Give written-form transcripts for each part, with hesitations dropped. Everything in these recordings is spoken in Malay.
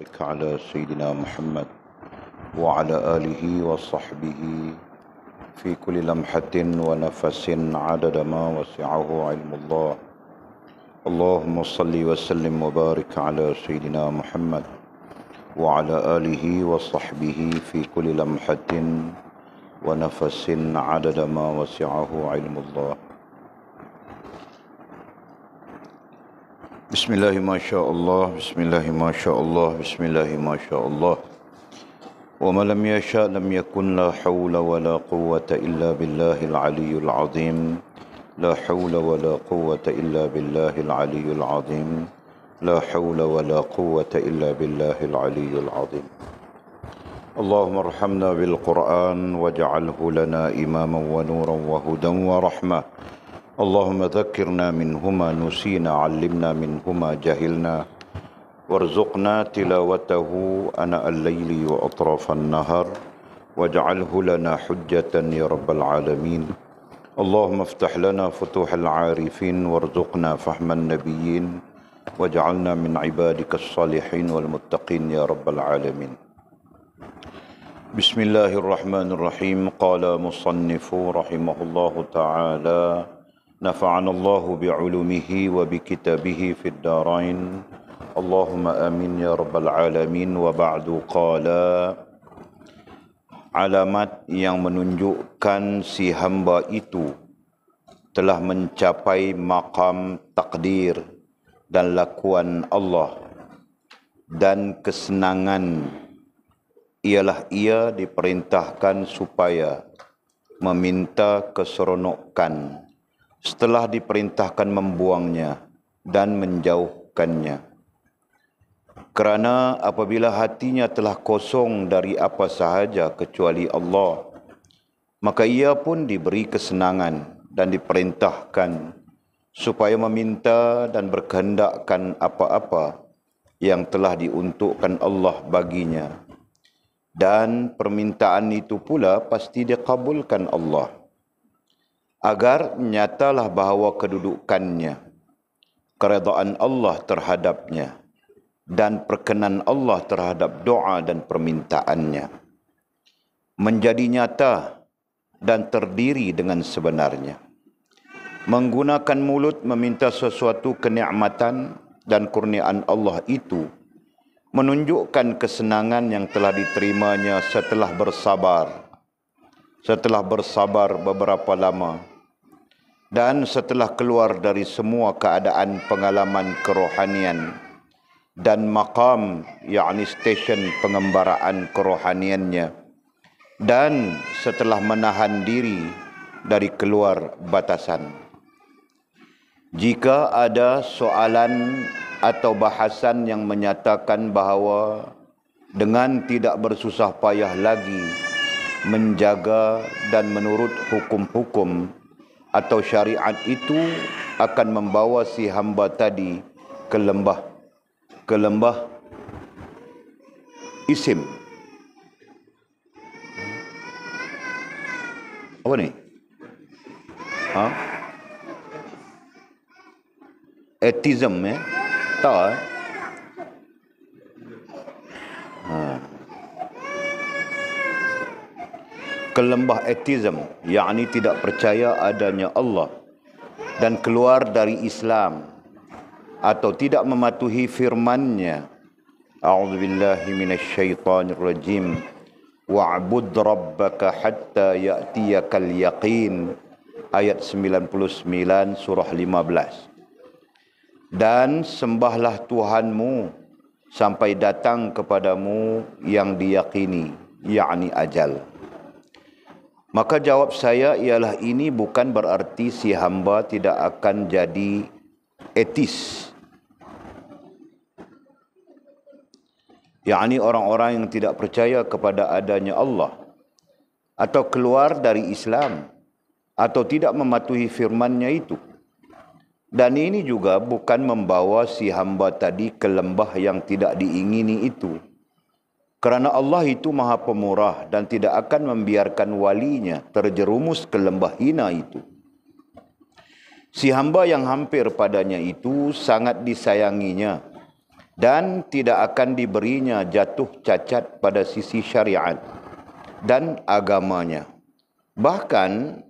وبارك على سيدنا محمد وعلى آله وصحبه في كل لمحة ونفس عدد ما وسعه علم الله. اللهم صل وسلم وبارك على سيدنا محمد وعلى آله وصحبه في كل لمحة ونفس عدد ما وسعه علم الله. بسم الله ما شاء الله، بسم الله ما شاء الله، بسم الله ما شاء الله. وما لم يشاء لم يكن، لا حول ولا قوة إلا بالله العلي العظيم. لا حول ولا قوة إلا بالله العلي العظيم. لا حول ولا قوة إلا بالله العلي العظيم. اللهم ارحمنا بالقرآن واجعله لنا إماما ونورا وهدى ورحمة. اللهم ذكرنا منهما نسينا، علمنا منهما جهلنا، وارزقنا تلاوته آناء الليل وأطراف النهار، واجعله لنا حجة يا رب العالمين. اللهم افتح لنا فتوح العارفين، وارزقنا فهم النبيين، واجعلنا من عبادك الصالحين والمتقين يا رب العالمين. بسم الله الرحمن الرحيم. قال مصنف رحمه الله تعالى: نفعنا الله بعلومه وبكتابه في الدارين، اللهم آمين يا رب العالمين. وبعد قال, alamat yang menunjukkan si hamba itu telah mencapai maqam takdir dan lakuan Allah dan kesenangan ialah ia diperintahkan supaya meminta keseronokan setelah diperintahkan membuangnya dan menjauhkannya. Kerana apabila hatinya telah kosong dari apa sahaja kecuali Allah, maka ia pun diberi kesenangan dan diperintahkan supaya meminta dan berkehendakkan apa-apa yang telah diuntukkan Allah baginya. Dan permintaan itu pula pasti dikabulkan Allah, agar nyatalah bahawa kedudukannya, keredaan Allah terhadapnya, dan perkenan Allah terhadap doa dan permintaannya menjadi nyata dan terdiri dengan sebenarnya. Menggunakan mulut meminta sesuatu kenikmatan dan kurniaan Allah itu menunjukkan kesenangan yang telah diterimanya setelah bersabar beberapa lama dan setelah keluar dari semua keadaan pengalaman kerohanian dan maqam, yakni stesen pengembaraan kerohaniannya, dan setelah menahan diri dari keluar batasan. Jika ada soalan atau bahasan yang menyatakan bahawa dengan tidak bersusah payah lagi menjaga dan menurut hukum-hukum atau syariat itu akan membawa si hamba tadi ke lembah isim. Apa ni? Atheism tak ke lembah atheism, yakni tidak percaya adanya Allah dan keluar dari Islam atau tidak mematuhi firman-Nya. A'udzubillahi minasyaitonir rajim. Wa'bud rabbaka hatta ya'tiyakal yaqin. Ayat 99 surah 15. Dan sembahlah Tuhanmu sampai datang kepadamu yang diyakini, yakni ajal. Maka jawab saya ialah ini bukan berarti si hamba tidak akan jadi etis, yakni orang-orang yang tidak percaya kepada adanya Allah atau keluar dari Islam atau tidak mematuhi firman-Nya itu. Dan ini juga bukan membawa si hamba tadi ke lembah yang tidak diingini itu. Kerana Allah itu Maha Pemurah dan tidak akan membiarkan walinya terjerumus ke lembah hina itu. Si hamba yang hampir padanya itu sangat disayanginya dan tidak akan diberinya jatuh cacat pada sisi syariat dan agamanya. Bahkan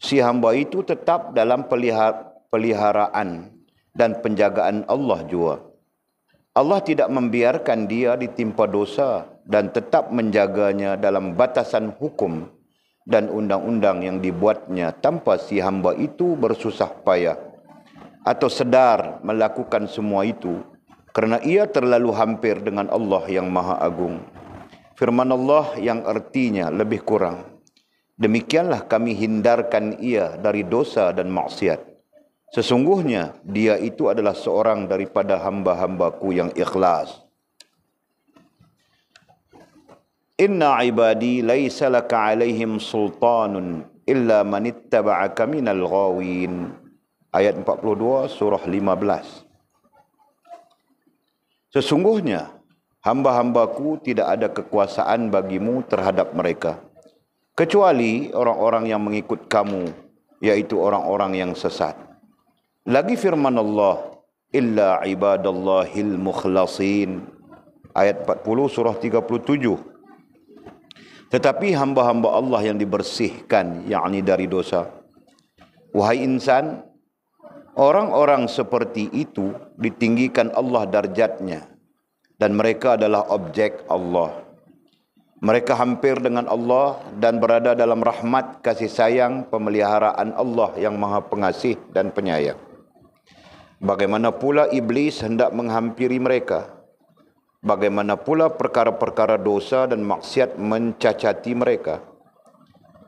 si hamba itu tetap dalam peliharaan dan penjagaan Allah jua. Allah tidak membiarkan dia ditimpa dosa dan tetap menjaganya dalam batasan hukum dan undang-undang yang dibuatnya tanpa si hamba itu bersusah payah atau sedar melakukan semua itu kerana ia terlalu hampir dengan Allah yang Maha Agung. Firman Allah yang artinya lebih kurang, demikianlah kami hindarkan ia dari dosa dan maksiat. Sesungguhnya dia itu adalah seorang daripada hamba-hambaku yang ikhlas. Inna ibadi laysa laka alaihim sultanun illa man ittaba'aka minal ghawin. Ayat 42 surah 15. Sesungguhnya hamba-hambaku tidak ada kekuasaan bagimu terhadap mereka, kecuali orang-orang yang mengikut kamu, yaitu orang-orang yang sesat. Lagi firman Allah, illa ibadallahil mukhlasin. Ayat 40 surah 37. Tetapi hamba-hamba Allah yang dibersihkan, yakni dari dosa. Wahai insan, orang-orang seperti itu ditinggikan Allah darjatnya dan mereka adalah objek Allah. Mereka hampir dengan Allah dan berada dalam rahmat, kasih sayang, pemeliharaan Allah yang Maha Pengasih dan Penyayang. Bagaimana pula iblis hendak menghampiri mereka? Bagaimana pula perkara-perkara dosa dan maksiat mencacati mereka?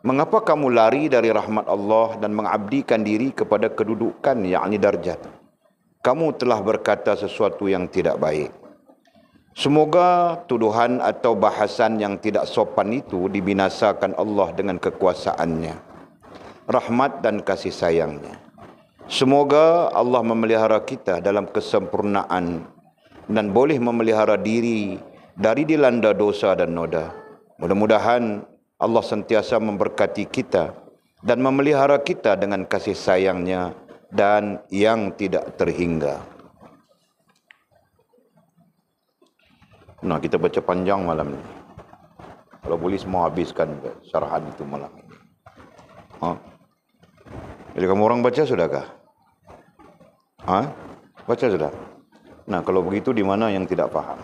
Mengapa kamu lari dari rahmat Allah dan mengabdikan diri kepada kedudukan, yakni darjat? Kamu telah berkata sesuatu yang tidak baik. Semoga tuduhan atau bahasan yang tidak sopan itu dibinasakan Allah dengan kekuasaannya, rahmat dan kasih sayangnya. Semoga Allah memelihara kita dalam kesempurnaan dan boleh memelihara diri dari dilanda dosa dan noda. Mudah-mudahan Allah sentiasa memberkati kita dan memelihara kita dengan kasih sayangnya dan yang tidak terhingga. Nah, kita baca panjang malam ini. Kalau boleh semua habiskan syarahan itu malam ini. Jadi kamu orang baca sudahkah? Baca sudah? Nah, kalau begitu di mana yang tidak faham?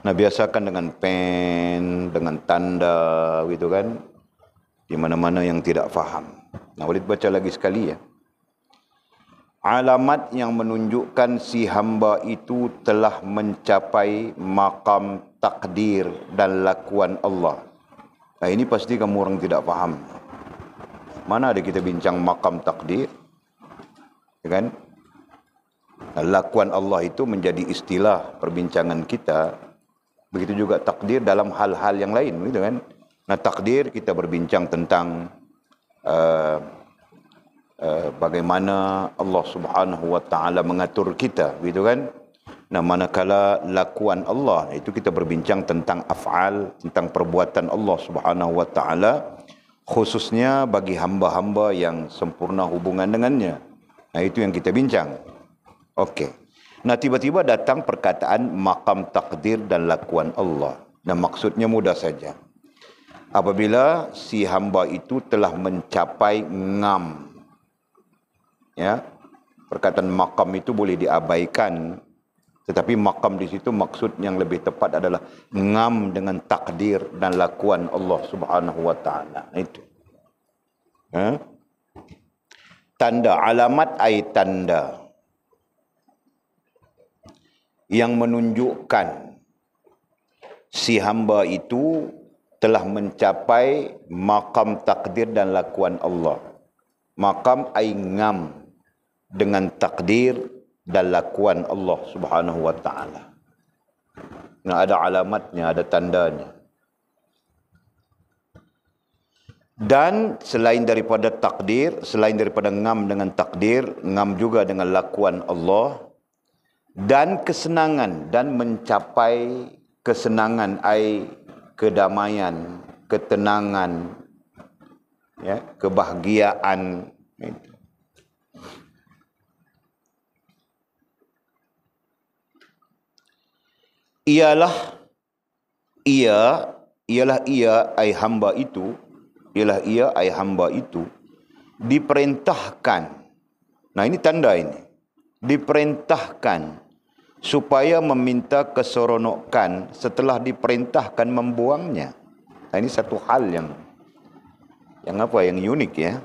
Nah, biasakan dengan pen, dengan tanda gitu kan. Di mana-mana yang tidak faham. Nah, boleh baca lagi sekali ya. Alamat yang menunjukkan si hamba itu telah mencapai makam takdir dan lakuan Allah. Nah, ini pasti kamu orang tidak faham. Mana ada kita bincang makam takdir? Ya kan? Nah, lakuan Allah itu menjadi istilah perbincangan kita. Begitu juga takdir dalam hal-hal yang lain, gitu kan? Nah, takdir kita berbincang tentang bagaimana Allah Subhanahu wa taala mengatur kita, gitu kan? Nah, manakala lakuan Allah itu kita berbincang tentang af'al, tentang perbuatan Allah Subhanahu wa taala, khususnya bagi hamba-hamba yang sempurna hubungan dengannya. Nah, itu yang kita bincang. Okey. Nah, tiba-tiba datang perkataan makam takdir dan lakuan Allah. Nah, maksudnya mudah saja. Apabila si hamba itu telah mencapai ngam. Ya. Perkataan makam itu boleh diabaikan. Tetapi makam di situ maksud yang lebih tepat adalah ngam dengan takdir dan lakuan Allah Subhanahu wa taala. Itu. Tanda, alamat ai tanda yang menunjukkan si hamba itu telah mencapai makam takdir dan lakuan Allah. Makam ai ngam dengan takdir dan lakuan Allah Subhanahu wa taala. Nah, ada alamatnya, ada tandanya. Dan selain daripada takdir, selain daripada ngam dengan takdir, ngam juga dengan lakuan Allah, dan kesenangan dan mencapai kesenangan ai kedamaian, ketenangan, ya, kebahagiaan. ialah ia, ialah ia ai hamba itu, ialah ia ai hamba itu diperintahkan. Nah ini tanda ini. Diperintahkan supaya meminta keseronokan setelah diperintahkan membuangnya. Nah ini satu hal yang unik ya.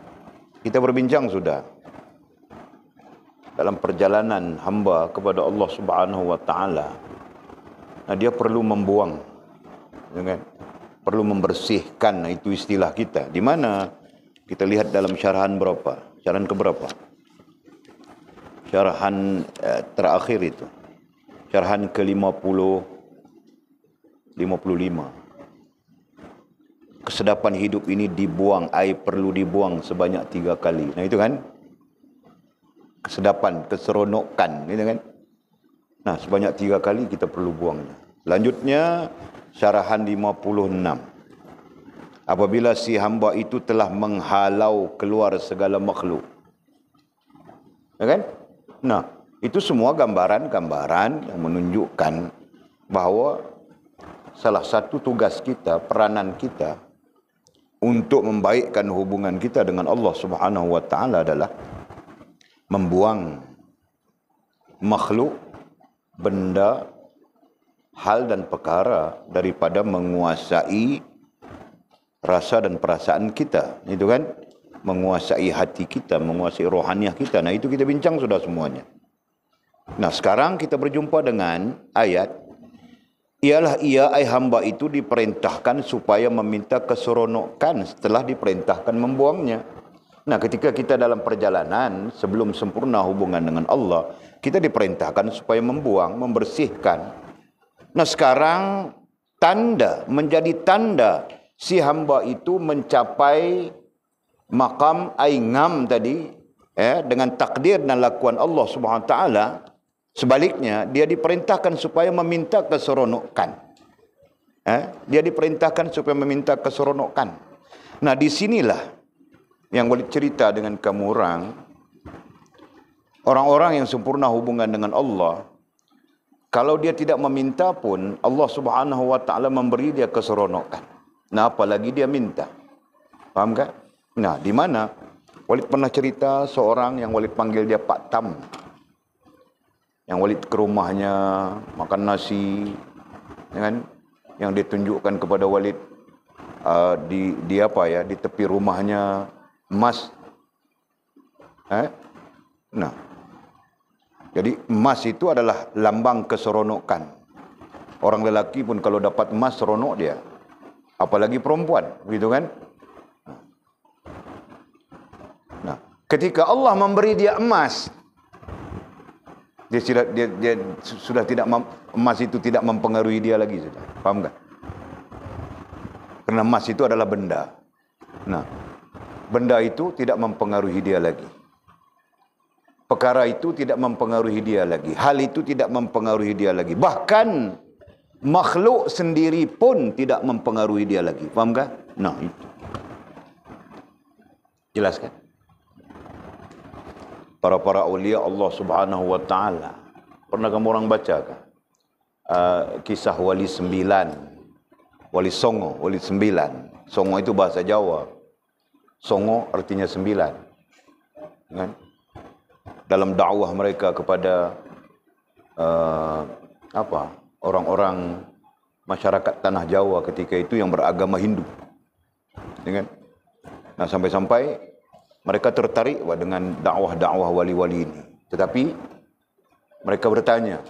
Kita berbincang sudah dalam perjalanan hamba kepada Allah Subhanahu wa taala. Nah dia perlu membuang, kan? Perlu membersihkan, itu istilah kita. Di mana kita lihat dalam syarahan berapa? Syarahan keberapa? Syarahan terakhir itu. Syarahan ke-55. Kesedapan hidup ini dibuang, air perlu dibuang sebanyak 3 kali. Nah itu kan? Kesedapan, keseronokan, gitu kan? Nah, sebanyak 3 kali kita perlu buangnya. Lanjutnya, syarahan 56. Apabila si hamba itu telah menghalau keluar segala makhluk. Ya kan? Nah, itu semua gambaran-gambaran yang menunjukkan bahawa salah satu tugas kita, peranan kita untuk membaikkan hubungan kita dengan Allah Subhanahu wa taala adalah membuang makhluk, benda, hal dan perkara daripada menguasai rasa dan perasaan kita. Itu kan? Menguasai hati kita, menguasai rohaniah kita. Nah itu kita bincang sudah semuanya. Nah sekarang kita berjumpa dengan ayat, ialah ia ai hamba itu diperintahkan supaya meminta keseronokan setelah diperintahkan membuangnya. Nah ketika kita dalam perjalanan sebelum sempurna hubungan dengan Allah, kita diperintahkan supaya membuang, membersihkan. Nah sekarang menjadi tanda si hamba itu mencapai maqam aingam tadi, dengan takdir dan lakuan Allah Subhanahu wa taala. Sebaliknya, dia diperintahkan supaya meminta keseronokan. Dia diperintahkan supaya meminta keseronokan. Nah, disinilah yang boleh cerita dengan kamu orang-orang yang sempurna hubungan dengan Allah. Kalau dia tidak meminta pun, Allah Subhanahu wa taala memberi dia keseronokan. Nah, apalagi dia minta. Faham tak? Nah, di mana Walid pernah cerita seorang yang Walid panggil dia Pak Tam. Yang Walid ke rumahnya makan nasi, kan? Yang dia tunjukkan kepada Walid di tepi rumahnya emas. Nah, jadi emas itu adalah lambang keseronokan. Orang lelaki pun kalau dapat emas seronok dia, apalagi perempuan, begitu kan? Nah, ketika Allah memberi dia emas, dia sudah tidak emas itu tidak mempengaruhi dia lagi sudah. Paham tak? Karena emas itu adalah benda. Nah, benda itu tidak mempengaruhi dia lagi. Perkara itu tidak mempengaruhi dia lagi. Hal itu tidak mempengaruhi dia lagi. Bahkan makhluk sendiri pun tidak mempengaruhi dia lagi. Faham tak? Nah, itu. Jelas kan? Para awliya Allah Subhanahu wa taala. Pernah kamu orang baca kan? Kisah Wali 9. Wali Songo, Wali 9. Songo itu bahasa Jawa. Songo artinya 9. Kan? Dalam dakwah mereka kepada orang-orang masyarakat tanah Jawa ketika itu yang beragama Hindu. Kan? Nah, sampai-sampai mereka tertarik dengan dakwah-dakwah wali-wali ini. Tetapi mereka bertanya,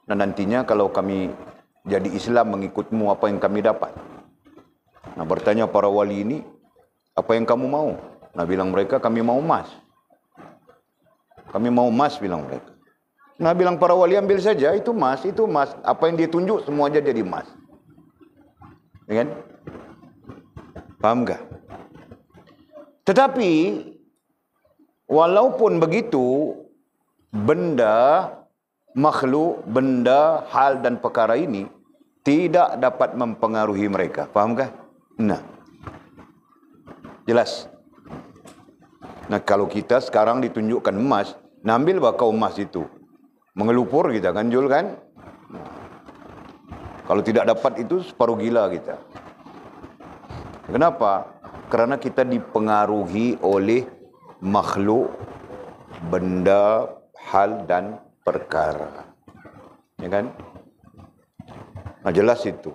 nah nantinya kalau kami jadi Islam mengikutmu, apa yang kami dapat? Nah bertanya para wali ini, apa yang kamu mau? Nah bilang mereka, kami mau emas. Kami mau emas, bilang mereka. Nah bilang para wali, ambil saja, itu emas, itu emas. Apa yang dia tunjuk, semua aja jadi emas. Ya kan? Paham gak? Tetapi, walaupun begitu, benda, makhluk, benda, hal dan perkara ini tidak dapat mempengaruhi mereka. Fahamkah? Nah, jelas. Nah, kalau kita sekarang ditunjukkan emas, nah ambil bakau emas itu. Mengelupur kita kan, Jul kan? Kalau tidak dapat itu separuh gila kita. Kenapa? Kerana kita dipengaruhi oleh makhluk, benda, hal dan perkara. Ya kan? Nah, jelas itu.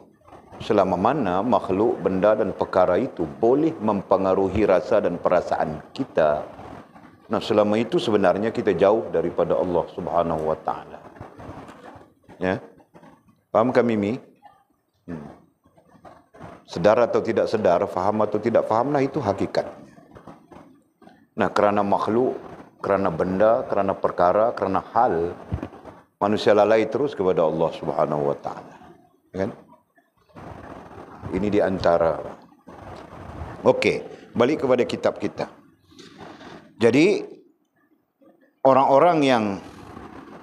Selama mana makhluk, benda dan perkara itu boleh mempengaruhi rasa dan perasaan kita, nah selama itu sebenarnya kita jauh daripada Allah Subhanahu wa taala. Ya. Faham kami Mimi? Sedar atau tidak sedar, faham atau tidak faham, nah itu hakikatnya. Nah, kerana makhluk, kerana benda, kerana perkara, kerana hal, manusia lalai terus kepada Allah Subhanahu wa taala. Ya kan? Ini di antara. Okey, balik kepada kitab kita. Jadi orang-orang yang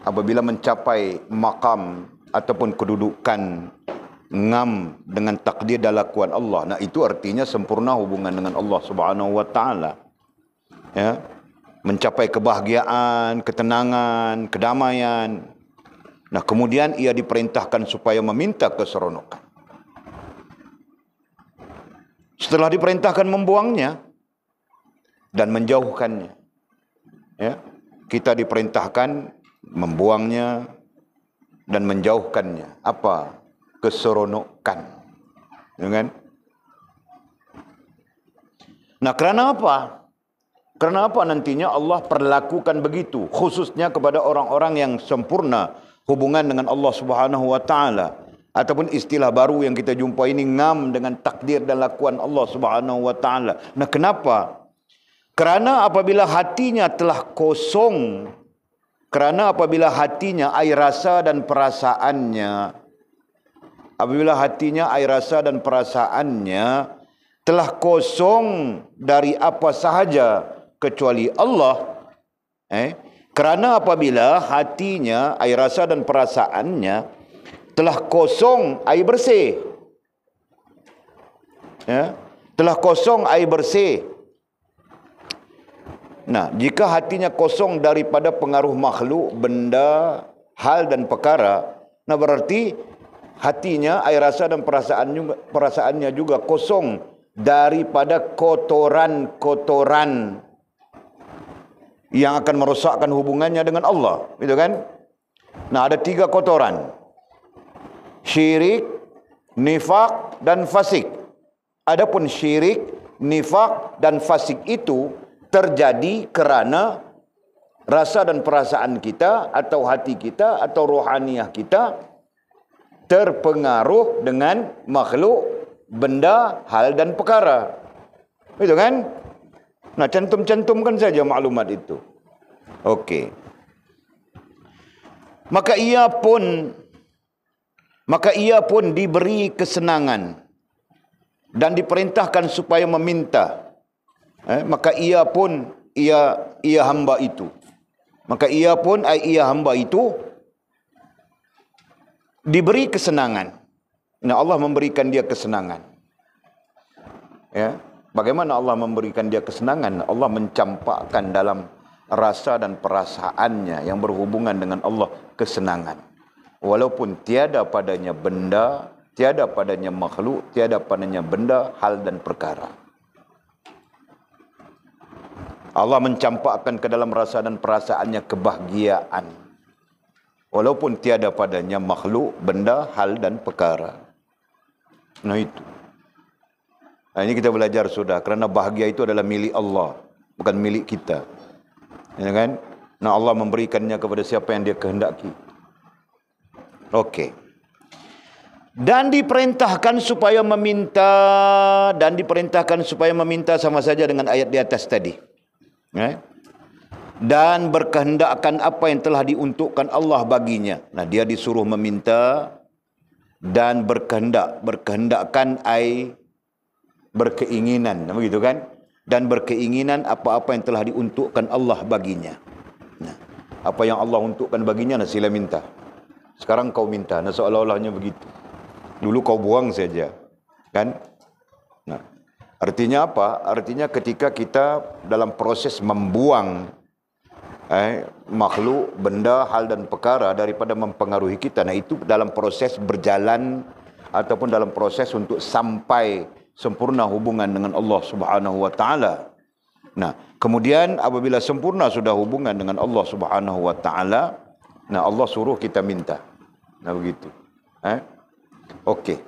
apabila mencapai makam ataupun kedudukan ngam dengan takdir dan lakuan Allah, nah itu artinya sempurna hubungan dengan Allah Subhanahu wa taala. Ya. Mencapai kebahagiaan, ketenangan, kedamaian. Nah, kemudian ia diperintahkan supaya meminta keseronokan. Setelah diperintahkan membuangnya dan menjauhkannya. Ya, kita diperintahkan membuangnya dan menjauhkannya. Apa? Keseronokan. Ya kan? Nah, kerana apa? Kerana apa nantinya Allah perlakukan begitu, khususnya kepada orang-orang yang sempurna hubungan dengan Allah Subhanahu wa taala, ataupun istilah baru yang kita jumpa ini, ngam dengan takdir dan lakuan Allah Subhanahu wa taala. Nah, kenapa? Kerana apabila hatinya telah kosong, kerana apabila hatinya air rasa dan perasaannya, apabila hatinya air rasa dan perasaannya telah kosong dari apa sahaja kecuali Allah, kerana apabila hatinya, air rasa dan perasaannya telah kosong air bersih, ya, telah kosong air bersih. Nah, jika hatinya kosong daripada pengaruh makhluk, benda, hal dan perkara, nah berarti hatinya, air rasa dan perasaannya juga kosong daripada kotoran-kotoran yang akan merosakkan hubungannya dengan Allah, gitu kan? Nah, ada 3 kotoran: syirik, nifak dan fasik. Adapun syirik, nifak dan fasik itu terjadi kerana rasa dan perasaan kita atau hati kita atau rohaniah kita terpengaruh dengan makhluk, benda, hal dan perkara. Itu kan? Nah, cantum-cantumkan saja maklumat itu. Okey. Maka ia pun diberi kesenangan dan diperintahkan supaya meminta. Maka ia hamba itu. Maka ia hamba itu diberi kesenangan. Nah, Allah memberikan dia kesenangan. Ya. Bagaimana Allah memberikan dia kesenangan? Allah mencampakkan dalam rasa dan perasaannya yang berhubungan dengan Allah kesenangan. Walaupun tiada padanya benda, tiada padanya makhluk, tiada padanya benda, hal dan perkara. Allah mencampakkan ke dalam rasa dan perasaannya kebahagiaan. Walaupun tiada padanya makhluk, benda, hal dan perkara. Nah itu. Nah, ini kita belajar sudah, kerana bahagia itu adalah milik Allah, bukan milik kita. Ya kan? Nah, Allah memberikannya kepada siapa yang dia kehendaki. Okey. Dan diperintahkan supaya meminta sama saja dengan ayat di atas tadi. Dan berkehendakkan apa yang telah diuntukkan Allah baginya. Nah, dia disuruh meminta dan berkehendakkan berkeinginan, begitu kan? Dan berkeinginan apa-apa yang telah diuntukkan Allah baginya. Nah, apa yang Allah untukkan baginya, nah sila minta. Sekarang kau minta, nah seolah-olahnya begitu. Dulu kau buang saja, kan? Nah, artinya apa? Artinya ketika kita dalam proses membuang makhluk, benda, hal dan perkara daripada mempengaruhi kita, nah itu dalam proses berjalan ataupun dalam proses untuk sampai sempurna hubungan dengan Allah Subhanahu wa taala. Nah, kemudian apabila sempurna sudah hubungan dengan Allah Subhanahu wa taala, nah Allah suruh kita minta. Nah begitu. Okey.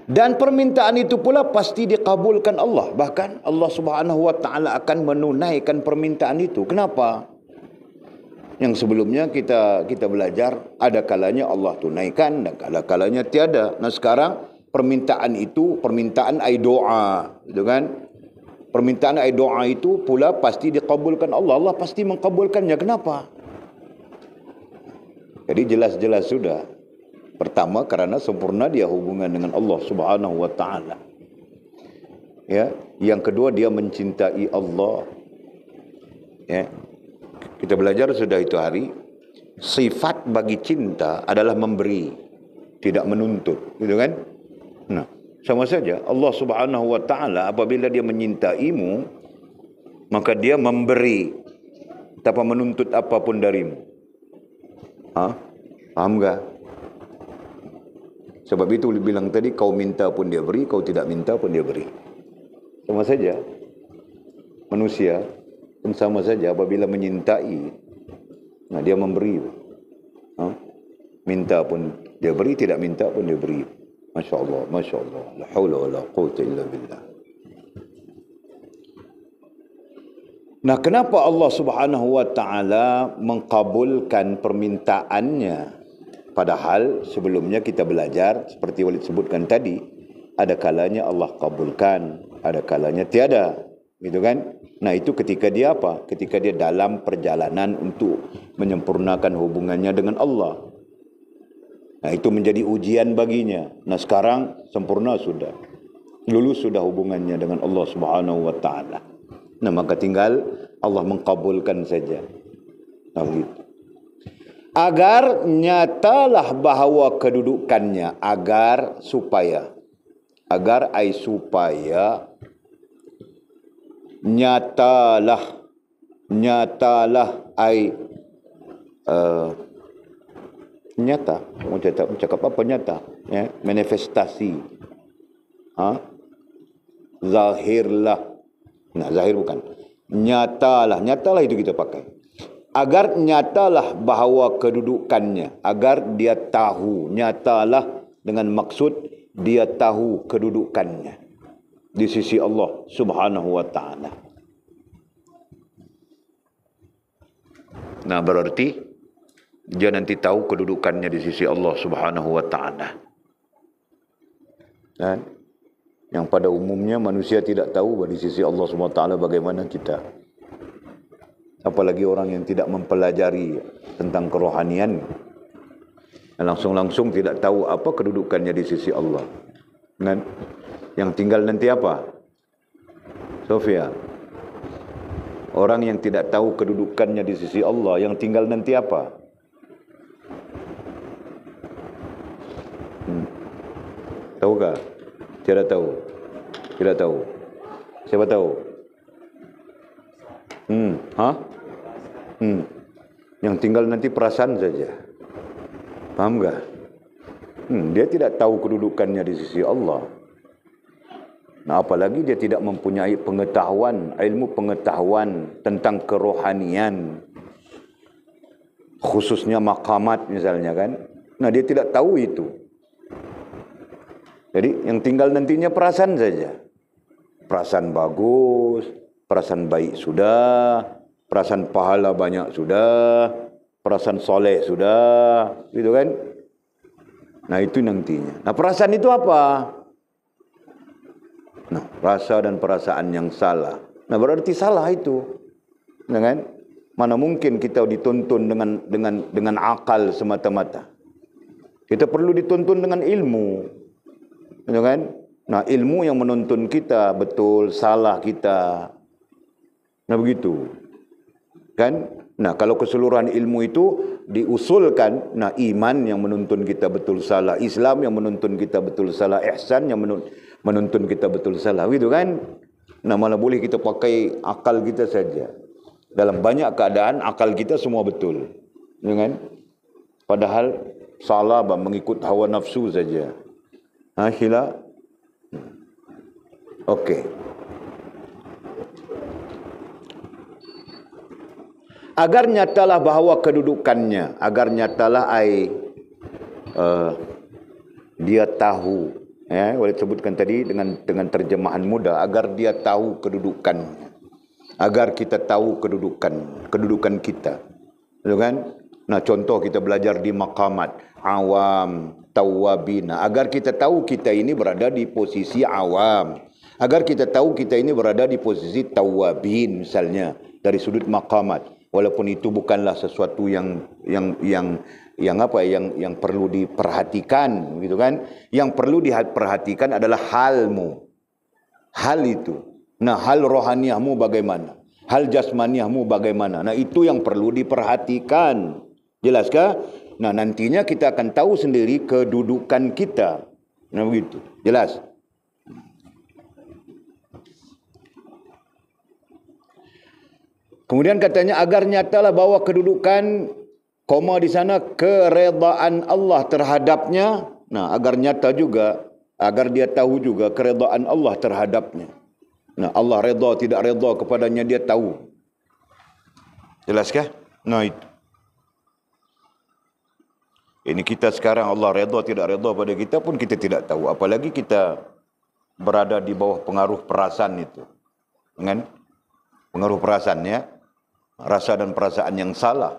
Dan permintaan itu pula pasti dikabulkan Allah. Bahkan Allah Subhanahu wa taala akan menunaikan permintaan itu. Kenapa? Yang sebelumnya kita belajar ada kalanya Allah tunaikan dan ada kalanya tiada. Nah sekarang permintaan itu permintaan ai doa, gitu kan? Permintaan ai doa itu pula pasti dikabulkan Allah. Allah pasti mengkabulkannya. Kenapa? Jadi jelas-jelas sudah. Pertama karena sempurna dia hubungan dengan Allah Subhanahu wa taala. Ya, yang kedua dia mencintai Allah. Ya. Kita belajar sudah itu hari, sifat bagi cinta adalah memberi, tidak menuntut, gitu kan? Nah, sama saja Allah Subhanahu wa taala apabila dia menyintaimu, maka dia memberi tanpa menuntut apapun darimu. Paham enggak? Sebab itu bilang tadi, kau minta pun dia beri, kau tidak minta pun dia beri. Sama saja. Manusia pun sama saja apabila menyintai, nah dia memberi. Minta pun dia beri, tidak minta pun dia beri. Masya Allah, Masya Allah. La hawla wa la quwwata illa billah. Nah, kenapa Allah Subhanahu wa taala mengkabulkan permintaannya? Padahal sebelumnya kita belajar seperti Walid sebutkan tadi, ada kalanya Allah kabulkan, ada kalanya tiada, gitu kan? Nah, itu ketika dia apa? Ketika dia dalam perjalanan untuk menyempurnakan hubungannya dengan Allah. Nah, itu menjadi ujian baginya. Nah, sekarang sempurna sudah. Lulus sudah hubungannya dengan Allah Subhanahu wa taala. Nah, maka tinggal Allah mengkabulkan saja. Nah, begitu. Agar nyatalah bahawa kedudukannya, supaya nyatalah nyata, mau cakap apa nyata, ya, manifestasi, zahirlah. Nah, zahir bukan, nyatalah itu kita pakai. Agar nyatalah bahawa kedudukannya, agar dia tahu, nyatalah dengan maksud dia tahu kedudukannya di sisi Allah Subhanahu wa taala. Nah, berarti dia nanti tahu kedudukannya di sisi Allah Subhanahu wa taala. Dan yang pada umumnya manusia tidak tahu di sisi Allah Subhanahu wa taala bagaimana kita. Apalagi orang yang tidak mempelajari tentang kerohanian, langsung tidak tahu apa kedudukannya di sisi Allah. Dan yang tinggal nanti apa? Sofia, orang yang tidak tahu kedudukannya di sisi Allah, yang tinggal nanti apa? Tahukah? Tidak tahu. Tidak tahu. Siapa tahu? Yang tinggal nanti perasaan saja. Paham enggak? Dia tidak tahu kedudukannya di sisi Allah. Nah, apalagi dia tidak mempunyai pengetahuan, ilmu pengetahuan tentang kerohanian, khususnya maqamat misalnya kan. Nah, dia tidak tahu itu. Jadi yang tinggal nantinya perasaan saja. Perasaan bagus, perasaan baik sudah, perasaan pahala banyak sudah, perasaan soleh sudah, gitu kan? Nah, itu nantinya. Nah, perasaan itu apa? Nah, rasa dan perasaan yang salah. Nah, berarti salah itu. Nah, kan? Mana mungkin kita dituntun dengan akal semata-mata. Kita perlu dituntun dengan ilmu. Nah, kan? Nah, ilmu yang menuntun kita betul salah kita. Nah, begitu. Kan? Nah, kalau keseluruhan ilmu itu diusulkan, nah iman yang menuntun kita betul salah, Islam yang menuntun kita betul salah, ihsan yang menuntun kita betul salah, gitu kan? Nah, malah boleh kita pakai akal kita saja. Dalam banyak keadaan akal kita semua betul, gitu kan? Padahal salah bah, mengikut hawa nafsu saja. Syila. Okey. Agar nyatalah bahawa kedudukannya, agar nyatalah dia tahu, boleh sebutkan tadi dengan terjemahan mudah, agar dia tahu kedudukannya, agar kita tahu kedudukan kita, betul kan? Nah, contoh kita belajar di maqamat awam, tawabin, agar kita tahu kita ini berada di posisi awam, agar kita tahu kita ini berada di posisi tawabin misalnya dari sudut maqamat, walaupun itu bukanlah sesuatu yang perlu diperhatikan, gitu kan? Yang perlu diperhatikan adalah halmu, hal itu. Nah, hal rohaniahmu bagaimana? Hal jasmaniahmu bagaimana? Nah, itu yang perlu diperhatikan. Jelaskah? Nah, nantinya kita akan tahu sendiri kedudukan kita. Nah, begitu. Jelas? Kemudian katanya agar nyatalah bahwa kedudukan, koma di sana, keredaan Allah terhadapnya. Nah, agar nyata juga, agar dia tahu juga keredaan Allah terhadapnya. Nah, Allah redha tidak redha kepadanya dia tahu. Jelaskah? Nah, itu. Ini kita sekarang Allah redha tidak redha pada kita pun kita tidak tahu. Apalagi kita berada di bawah pengaruh perasaan itu. Kan? Pengaruh perasaan, ya. Rasa dan perasaan yang salah.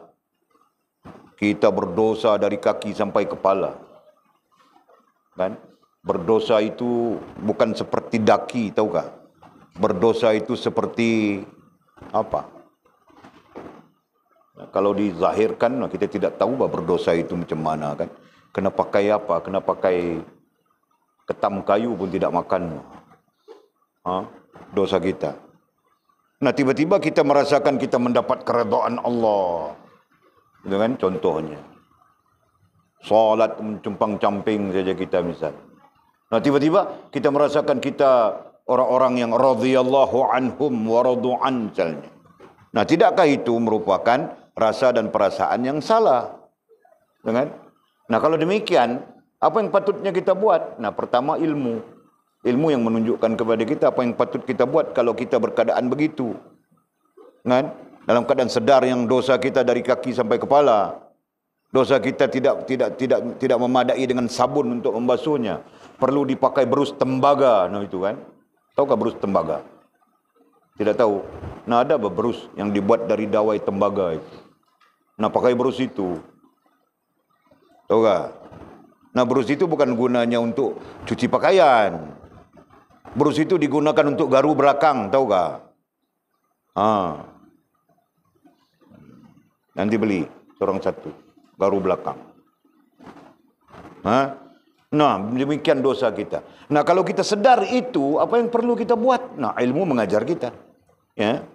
Kita berdosa dari kaki sampai kepala. Kan? Berdosa itu bukan seperti daki, tahukah? Berdosa itu seperti apa? Nah, kalau dizahirkan, kita tidak tahu bah berdosa itu macam mana, kan? Kena pakai apa? Kena pakai ketam kayu pun tidak makan. Dosa kita. Nah, tiba-tiba kita merasakan kita mendapat keredaan Allah. Itu kan contohnya. Salat mencumpang-camping saja kita misal. Nah, tiba-tiba kita merasakan kita orang-orang yang radhiyallahu anhum wa radu'an misalnya. Nah, tidakkah itu merupakan rasa dan perasaan yang salah? Kan? Nah, kalau demikian, apa yang patutnya kita buat? Nah, pertama ilmu. Ilmu yang menunjukkan kepada kita apa yang patut kita buat kalau kita berkeadaan begitu. Kan? Dalam keadaan sedar yang dosa kita dari kaki sampai kepala. Dosa kita tidak memadai dengan sabun untuk membasuhnya. Perlu dipakai berus tembaga. Nah, itu kan. Tahukah berus tembaga? Tidak tahu. Nah, ada berus yang dibuat dari dawai tembaga itu. Nah, pakai berus itu. Tahukah? Nah, berus itu bukan gunanya untuk cuci pakaian. Berus itu digunakan untuk garu belakang, tahukah? Nanti beli seorang satu garu belakang. Nah, demikian dosa kita. Nah, kalau kita sedar itu, apa yang perlu kita buat? Nah, ilmu mengajar kita. Ya,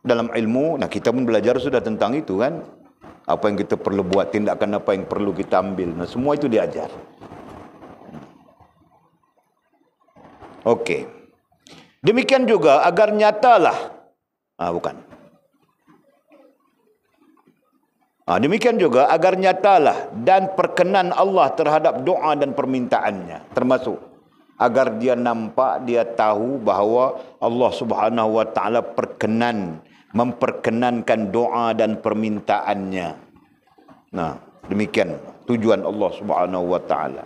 dalam ilmu, nah kita pun belajar sudah tentang itu kan. Apa yang kita perlu buat, tindakan apa yang perlu kita ambil. Nah, semua itu diajar. Okey. Demikian juga agar nyatalah. Demikian juga agar nyatalah dan perkenan Allah terhadap doa dan permintaannya. Termasuk agar dia nampak, dia tahu bahawa Allah Subhanahu wa taala memperkenankan doa dan permintaannya. Nah, demikian tujuan Allah Subhanahu wa taala.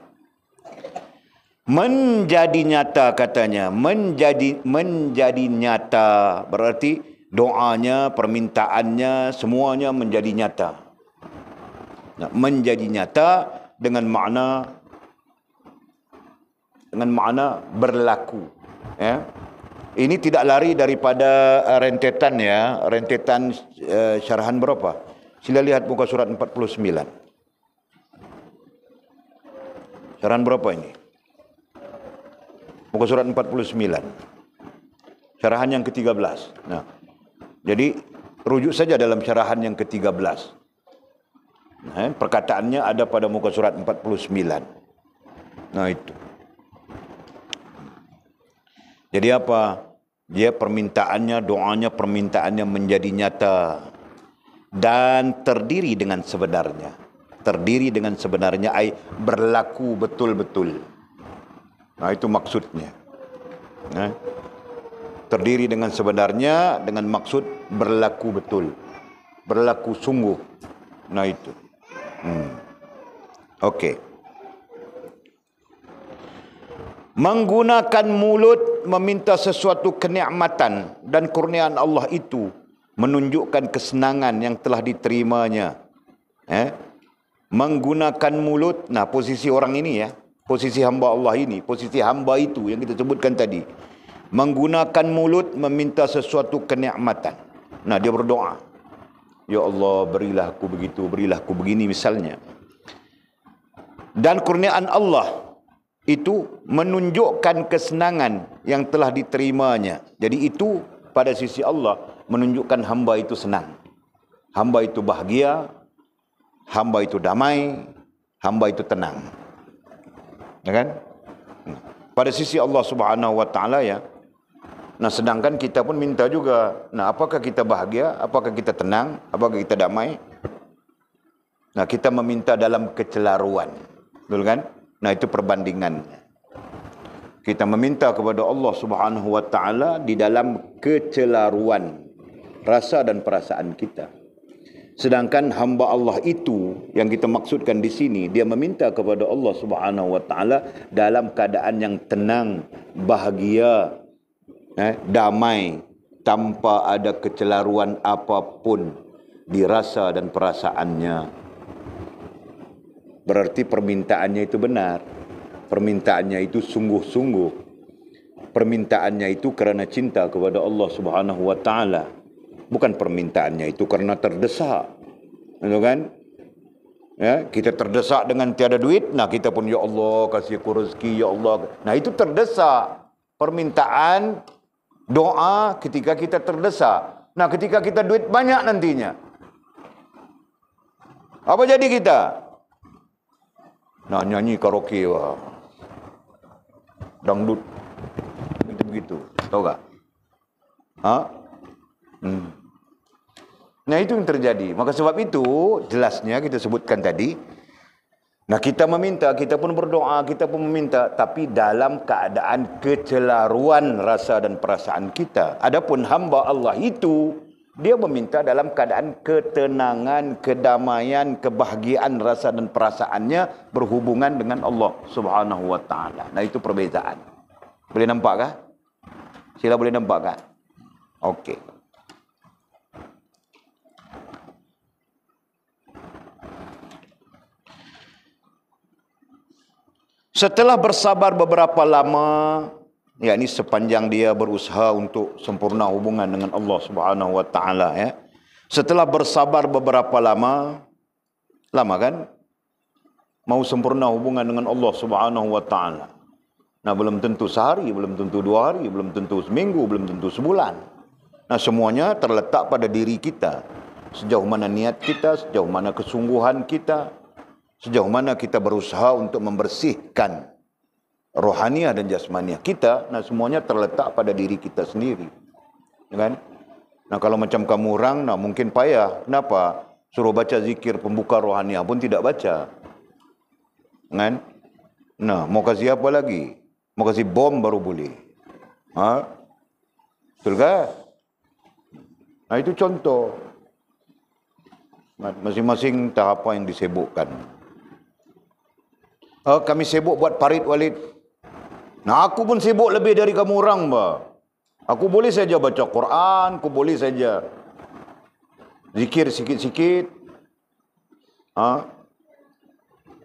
Menjadi nyata katanya, menjadi nyata berarti doanya, permintaannya semuanya menjadi nyata. Nah, menjadi nyata dengan makna berlaku, ya. Ini tidak lari daripada rentetan, ya, rentetan syarahan berapa? Sila lihat muka surat 49. Syarahan berapa ini? Muka surat 49. Syarahan yang ke-13. Nah, jadi rujuk saja dalam syarahan yang ke-13. Perkataannya ada pada muka surat 49. Nah, itu. Jadi apa? Dia permintaannya, doanya, permintaannya menjadi nyata dan terdiri dengan sebenarnya. Terdiri dengan sebenarnya, ai berlaku betul-betul. Nah, itu maksudnya. Terdiri dengan sebenarnya dengan maksud berlaku betul, berlaku sungguh. Nah, itu. Okey. Menggunakan mulut meminta sesuatu kenikmatan dan kurniaan Allah itu menunjukkan kesenangan yang telah diterimanya. Menggunakan mulut, nah posisi orang ini ya, posisi hamba Allah ini, posisi hamba itu yang kita sebutkan tadi. Menggunakan mulut meminta sesuatu kenikmatan. Nah, dia berdoa, ya Allah, berilah aku begitu, berilah aku begini misalnya. Dan kurniaan Allah itu menunjukkan kesenangan yang telah diterimanya. Jadi itu pada sisi Allah menunjukkan hamba itu senang, hamba itu bahagia, hamba itu damai, hamba itu tenang. Ya kan? Pada sisi Allah Subhanahu wa taala ya. Nah, sedangkan kita pun minta juga. Nah, apakah kita bahagia? Apakah kita tenang? Apakah kita damai? Nah, kita meminta dalam kecelaruan. Betul kan? Nah, itu perbandingannya. Kita meminta kepada Allah Subhanahu wa taala di dalam kecelaruan rasa dan perasaan kita. Sedangkan hamba Allah itu yang kita maksudkan di sini, dia meminta kepada Allah Subhanahu wa taala dalam keadaan yang tenang, bahagia, damai, tanpa ada kecelaruan apapun di rasa dan perasaannya. Berarti permintaannya itu benar, permintaannya itu sungguh-sungguh, permintaannya itu kerana cinta kepada Allah Subhanahu wa taala, bukan permintaannya itu kerana terdesak. Betul kan? Ya, kita terdesak dengan tiada duit, nah kita pun, ya Allah kasih aku rezeki, ya Allah. Nah, itu terdesak. Permintaan doa ketika kita terdesak. Nah, ketika kita duit banyak nantinya, apa jadi kita? Nah, nyanyi karaoke, wah, dangdut, begitu, tahu tak? Nah, itu yang terjadi. Maka sebab itu jelasnya kita sebutkan tadi. Nah, kita meminta, kita pun berdoa, kita pun meminta, tapi dalam keadaan kecelaruan rasa dan perasaan kita. Adapun hamba Allah itu, dia meminta dalam keadaan ketenangan, kedamaian, kebahagiaan rasa dan perasaannya berhubungan dengan Allah Subhanahu wa taala. Nah, itu perbezaan. Boleh nampak kah? Sila boleh nampak kah? Okey. Setelah bersabar beberapa lama, yakni sepanjang dia berusaha untuk sempurna hubungan dengan Allah Subhanahu wa taala ya. Setelah bersabar beberapa lama kan? Mau sempurna hubungan dengan Allah Subhanahu wa taala. Nah, belum tentu sehari, belum tentu 2 hari, belum tentu seminggu, belum tentu sebulan. Nah, semuanya terletak pada diri kita. Sejauh mana niat kita, sejauh mana kesungguhan kita, sejauh mana kita berusaha untuk membersihkan rohaniah dan jasmaniah kita. Nah, semuanya terletak pada diri kita sendiri. Ya kan? Nah, kalau macam kamu orang, nah mungkin payah. Kenapa? Suruh baca zikir pembuka rohaniah pun tidak baca. Kan? Nah, mau kasih apa lagi? Mau kasih bom baru boleh. Betul kan? Nah, itu contoh. Masing-masing tahap yang disebutkan. Kami sibuk buat parit walid. Nah, aku pun sibuk lebih dari kamu orang, bah. Aku boleh saja baca Quran, aku boleh saja zikir sikit-sikit.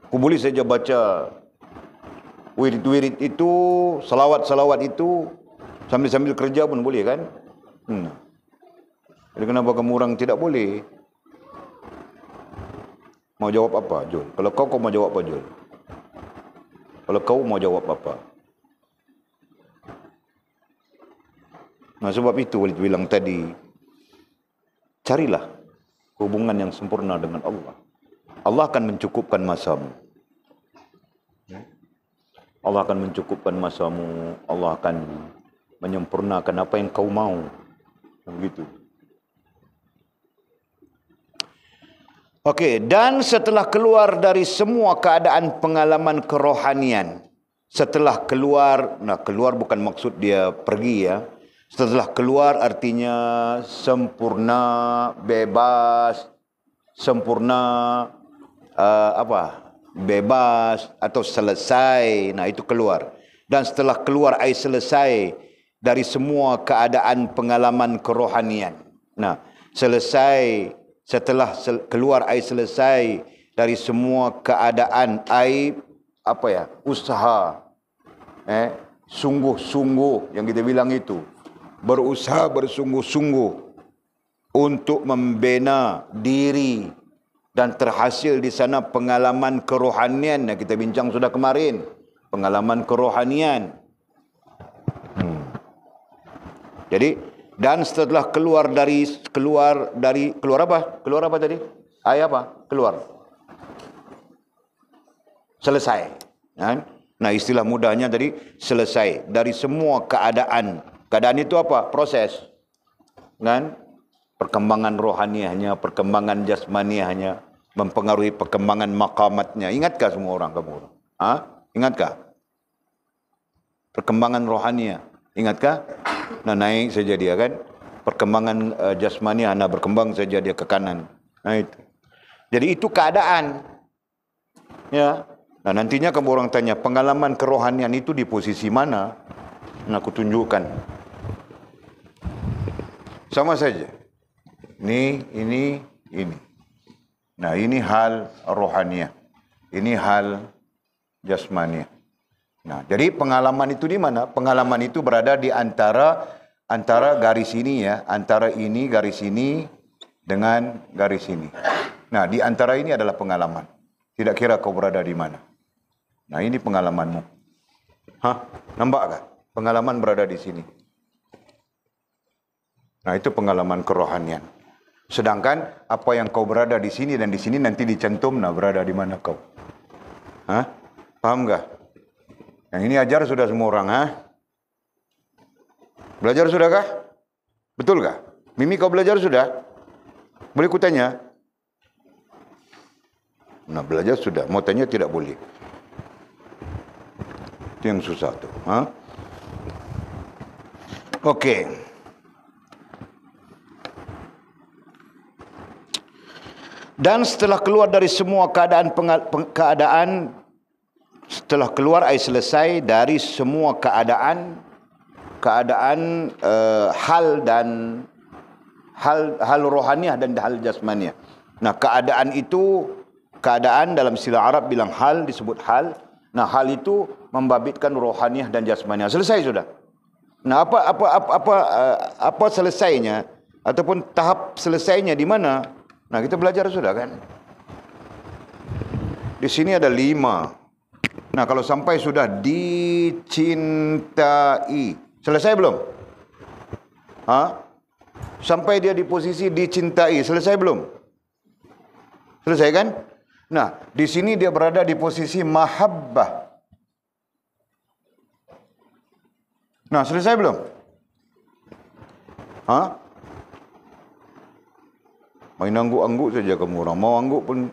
Aku boleh saja baca wirid-wirid itu, salawat-salawat itu, sambil-sambil kerja pun boleh kan? Jadi kenapa kamu orang tidak boleh? Mau jawab apa, Jul? Kalau kau mau jawab apa, Jul? Kalau kau mau jawab apa? Nah, sebab itu Walid bilang tadi, carilah hubungan yang sempurna dengan Allah. Allah akan mencukupkan masamu. Allah akan mencukupkan masamu. Allah akan menyempurnakan apa yang kau mau. Begitu. Okey, dan setelah keluar dari semua keadaan pengalaman kerohanian, setelah keluar, nah keluar bukan maksud dia pergi ya. Setelah keluar artinya sempurna, bebas, sempurna bebas atau selesai. Nah itu keluar. Dan setelah keluar ai selesai dari semua keadaan pengalaman kerohanian. Nah, selesai setelah keluar ai selesai dari semua keadaan ai usaha sungguh-sungguh yang kita bilang itu, berusaha bersungguh-sungguh untuk membina diri dan terhasil di sana pengalaman kerohanian yang kita bincang sudah kemarin, pengalaman kerohanian. Jadi dan setelah keluar apa tadi? Keluar. Selesai. Nah, istilah mudahnya tadi selesai dari semua keadaan. Keadaan itu apa? Proses. Kan? Perkembangan rohaniahnya, perkembangan jasmaniahnya, mempengaruhi perkembangan maqamatnya. Ingatkah semua orang kamu? Ingatkah? Perkembangan rohaniah. Ingatkah? Nah, naik saja dia kan. Perkembangan jasmaniah, nah berkembang saja dia ke kanan. Nah itu. Jadi itu keadaan. Ya. Nah, nantinya kamu orang tanya, pengalaman kerohanian itu di posisi mana? Nah, aku tunjukkan. Sama saja. Ini. Nah, ini hal rohaniah. Ini hal jasmaniah. Nah, jadi pengalaman itu di mana? Pengalaman itu berada di antara garis ini ya, antara ini garis ini dengan garis ini. Nah, di antara ini adalah pengalaman. Tidak kira kau berada di mana. Nah, ini pengalamanmu. Nampak tak? Pengalaman berada di sini. Nah, itu pengalaman kerohanian. Sedangkan apa yang kau berada di sini dan di sini nanti dicantum, nah berada di mana kau? Paham tak? Yang ini ajar sudah semua orang, Belajar sudah kah? Betul kah? Mimi, kau belajar sudah? Boleh kutanya? Nah, belajar sudah. Mau tanya tidak boleh. Itu yang susah tuh. Okey. Dan setelah keluar dari semua keadaan setelah keluar ai selesai dari semua keadaan hal dan hal rohaniah dan hal jasmaniah. Nah, keadaan itu, keadaan dalam istilah Arab bilang hal, disebut hal. Nah, hal itu membabitkan rohaniah dan jasmaniah. Selesai sudah. Nah, apa selesainya ataupun tahap selesainya di mana? Nah, kita belajar sudah kan? Di sini ada 5. Nah, kalau sampai sudah dicintai, selesai belum? Sampai dia di posisi dicintai, selesai belum? Selesai kan? Nah, di sini dia berada di posisi mahabbah. Nah, selesai belum? Main angguk-angguk saja kamu orang. Mau angguk pun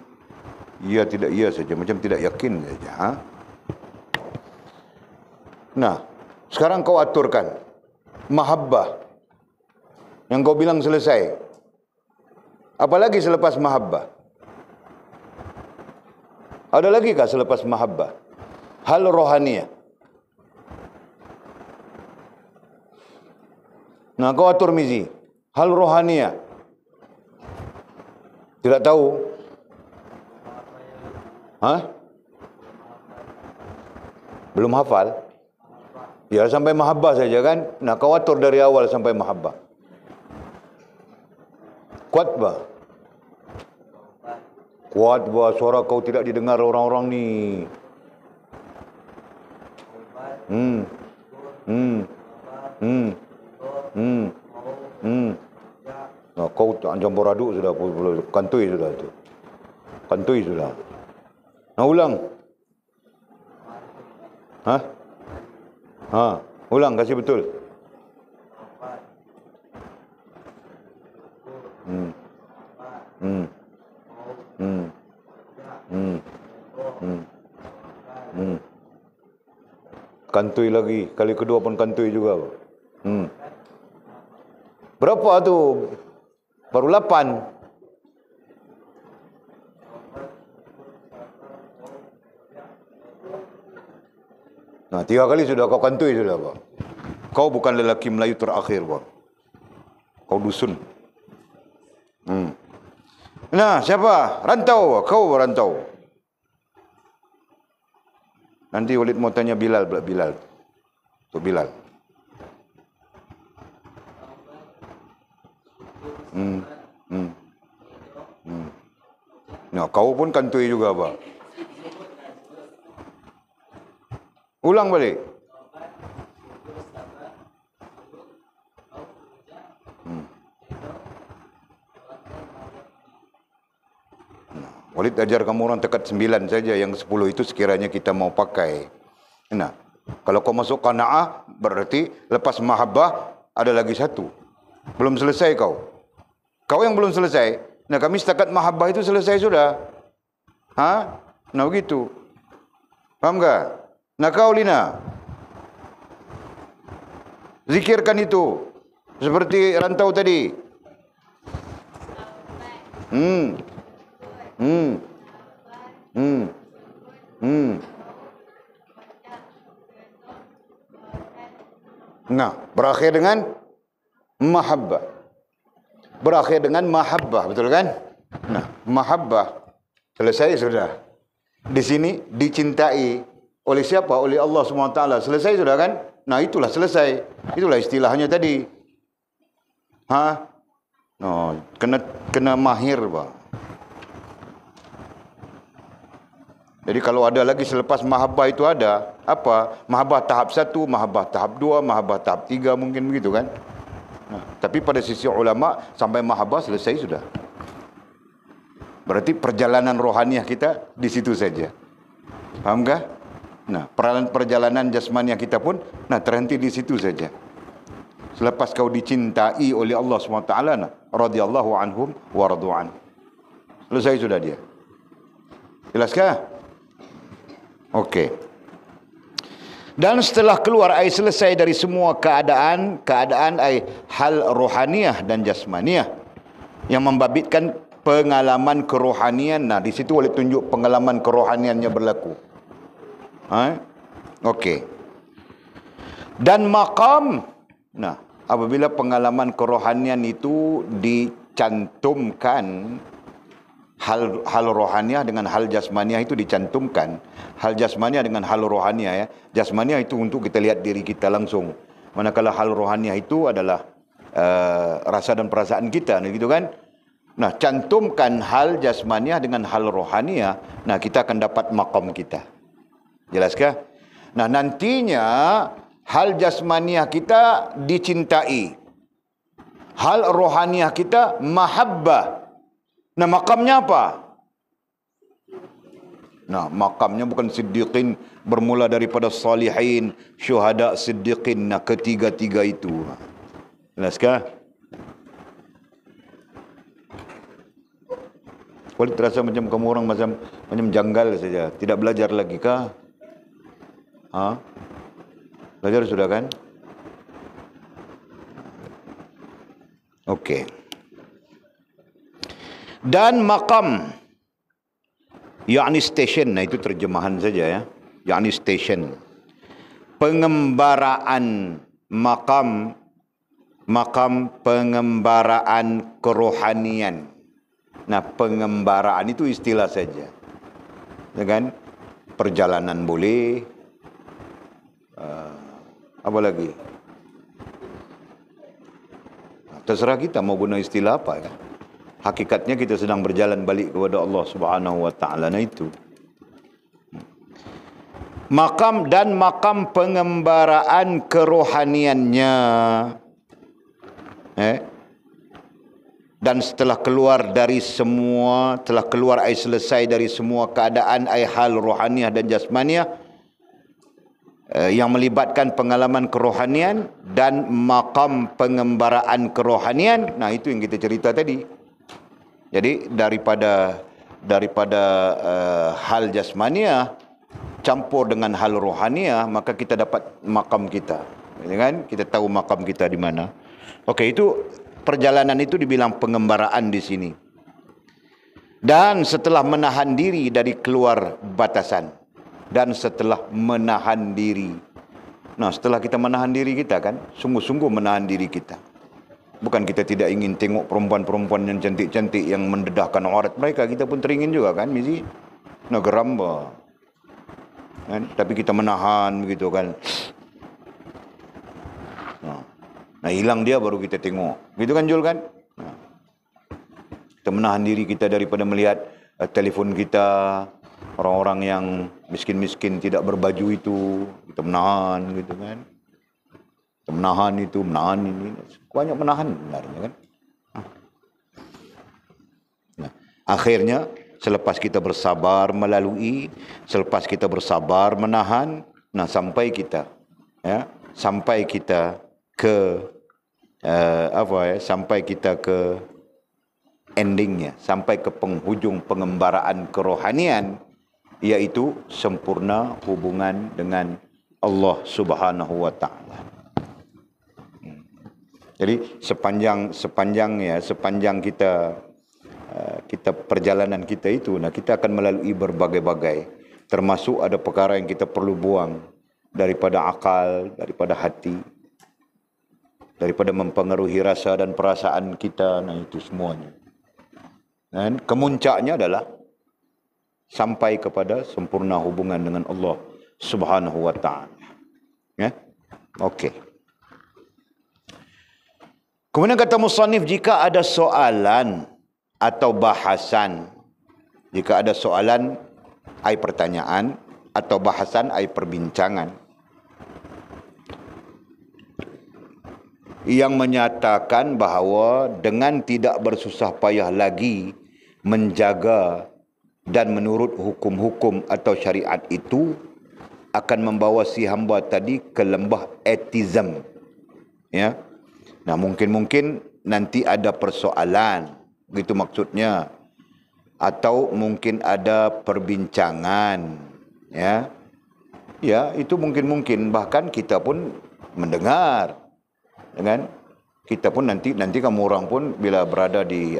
iya tidak iya saja, macam tidak yakin saja. Nah, sekarang kau aturkan mahabbah yang kau bilang selesai. Apalagi selepas mahabbah? Ada lagi kah selepas mahabbah? Hal rohaniah. Nah, kau atur Mizi. Hal rohaniah. Tidak tahu? Belum hafal? Ya, sampai mahabbah saja kan? Nah, kau atur dari awal sampai mahabbah. Kuat bah? Kuat bah, suara kau tidak didengar orang-orang ni. Nah, kau campur aduk sudah, kantui sudah tu. Kantui sudah. Nah, ulang. Ulang, kasih betul. kantoi lagi. Kali kedua pun kantoi juga. Berapa tu? Baru 8. Nah, 3 kali sudah kau kantoi sudah, Pak. Kau bukan lelaki Melayu terakhir, Pak. Kau dusun. Nah, siapa? Rantau. Kau rantau. Nanti Walid mau tanya Bilal pula. Bilal. Tu Bilal. Nah, kau pun kantoi juga, Pak. Ulang balik. Walid ajar kamu orang tekat 9 saja. Yang 10 itu sekiranya kita mau pakai. Nah, kalau kau masuk qanaah, berarti lepas mahabbah ada lagi 1. Belum selesai kau. Kau yang belum selesai. Nah, kami setakat mahabbah itu selesai sudah. Nah, begitu. Faham tak? Nah, kau Lina, zikirkan itu. Seperti rantau tadi. Nah, berakhir dengan mahabbah. Berakhir dengan mahabbah, betul kan? Nah, mahabbah selesai sudah. Di sini dicintai oleh siapa? Oleh Allah SWT. Selesai sudah kan? Nah, itulah selesai. Itulah istilahnya tadi. No, kena mahir, Pak. Jadi kalau ada lagi selepas mahabbah itu ada apa? Mahabbah tahap 1, mahabbah tahap 2, mahabbah tahap 3 mungkin begitu kan? Nah, tapi pada sisi ulama sampai mahabbah selesai sudah. Berarti perjalanan rohaniah kita di situ saja. Faham kah? Nah, perjalanan jasmaniah kita pun terhenti di situ saja. Selepas kau dicintai oleh Allah SWT, radhiyallahu anhum wa radu'an. Selesai sudah dia. Jelaskah? Okey. Dan setelah keluar ai selesai dari semua keadaan ai hal rohaniah dan jasmaniah yang membabitkan pengalaman kerohanian. Nah, di situ boleh tunjuk pengalaman kerohaniannya berlaku. Okey. Dan maqam. Nah, apabila pengalaman kerohanian itu dicantumkan, hal rohaniah dengan hal jasmaniah itu dicantumkan. Hal jasmaniah dengan hal rohaniah ya. Jasmaniah itu untuk kita lihat diri kita langsung. Manakala hal rohaniah itu adalah rasa dan perasaan kita, gitu kan? Nah, cantumkan hal jasmaniah dengan hal rohaniah. Nah, kita akan dapat maqam kita. Jelaskah? Nah, nantinya hal jasmaniah kita dicintai. Hal rohaniah kita mahabbah. Nah, makamnya apa? Nah, makamnya bukan siddiqin, bermula daripada salihin, syuhada, siddiqin. Nah, ketiga-tiga itu. Jelaskah? Kalau terasa macam kamu orang macam janggal saja. Tidak belajar lagi kah? Belajar sudah kan? Okey. Dan maqam, yakni station. Nah, itu terjemahan saja ya. Yakni station. Pengembaraan maqam, pengembaraan kerohanian. Nah, pengembaraan itu istilah saja. Ya kan? Perjalanan boleh. Apa lagi? Terserah kita mau guna istilah apa ya. Hakikatnya kita sedang berjalan balik kepada Allah Subhanahu wa taala. Nah, itu. Makam dan makam pengembaraan kerohaniannya. Dan setelah keluar selesai dari semua keadaan ai hal rohaniah dan jasmaniah yang melibatkan pengalaman kerohanian dan makam pengembaraan kerohanian. Nah, itu yang kita cerita tadi. Jadi daripada hal jasmaniah campur dengan hal rohaniah, maka kita dapat makam kita. Kan? Kita tahu makam kita di mana. Okey, itu perjalanan itu dibilang pengembaraan di sini. Dan setelah menahan diri dari keluar batasan. Dan setelah menahan diri. Nah, setelah kita menahan diri kita kan, sungguh-sungguh menahan diri kita. Bukan kita tidak ingin tengok perempuan-perempuan yang cantik-cantik yang mendedahkan aurat mereka. Kita pun teringin juga kan, misi. Nak geramba. Kan? Tapi kita menahan begitu kan. Nah, hilang dia baru kita tengok. Gitu kan Jul kan? Nah. Kita menahan diri kita daripada melihat telefon kita, orang-orang yang miskin-miskin tidak berbaju itu, kita menahan gitu kan. Kita menahan itu, menahan ini. Banyak menahan sebenarnya kan. Nah, akhirnya selepas kita bersabar melalui, selepas kita bersabar menahan, nah sampai kita ke sampai kita ke endingnya, sampai ke penghujung pengembaraan kerohanian, yaitu sempurna hubungan dengan Allah Subhanahu wa taala. Jadi sepanjang kita perjalanan kita itu, nah kita akan melalui berbagai-bagai, termasuk ada perkara yang kita perlu buang daripada akal, daripada hati, daripada mempengaruhi rasa dan perasaan kita. Nah itu semuanya. Dan kemuncaknya adalah sampai kepada sempurna hubungan dengan Allah Subhanahu wa taala. Ya. Okey. Kemudian kata musannif, jika ada soalan atau bahasan, jika ada soalan ai pertanyaan atau bahasan ai perbincangan yang menyatakan bahawa dengan tidak bersusah payah lagi menjaga dan menurut hukum-hukum atau syariat itu akan membawa si hamba tadi ke lembah atheism. Ya. Nah, mungkin nanti ada persoalan, begitu maksudnya. Atau mungkin ada perbincangan, ya. Ya, itu mungkin bahkan kita pun mendengar. Kan? Kita pun nanti kamu orang pun bila berada di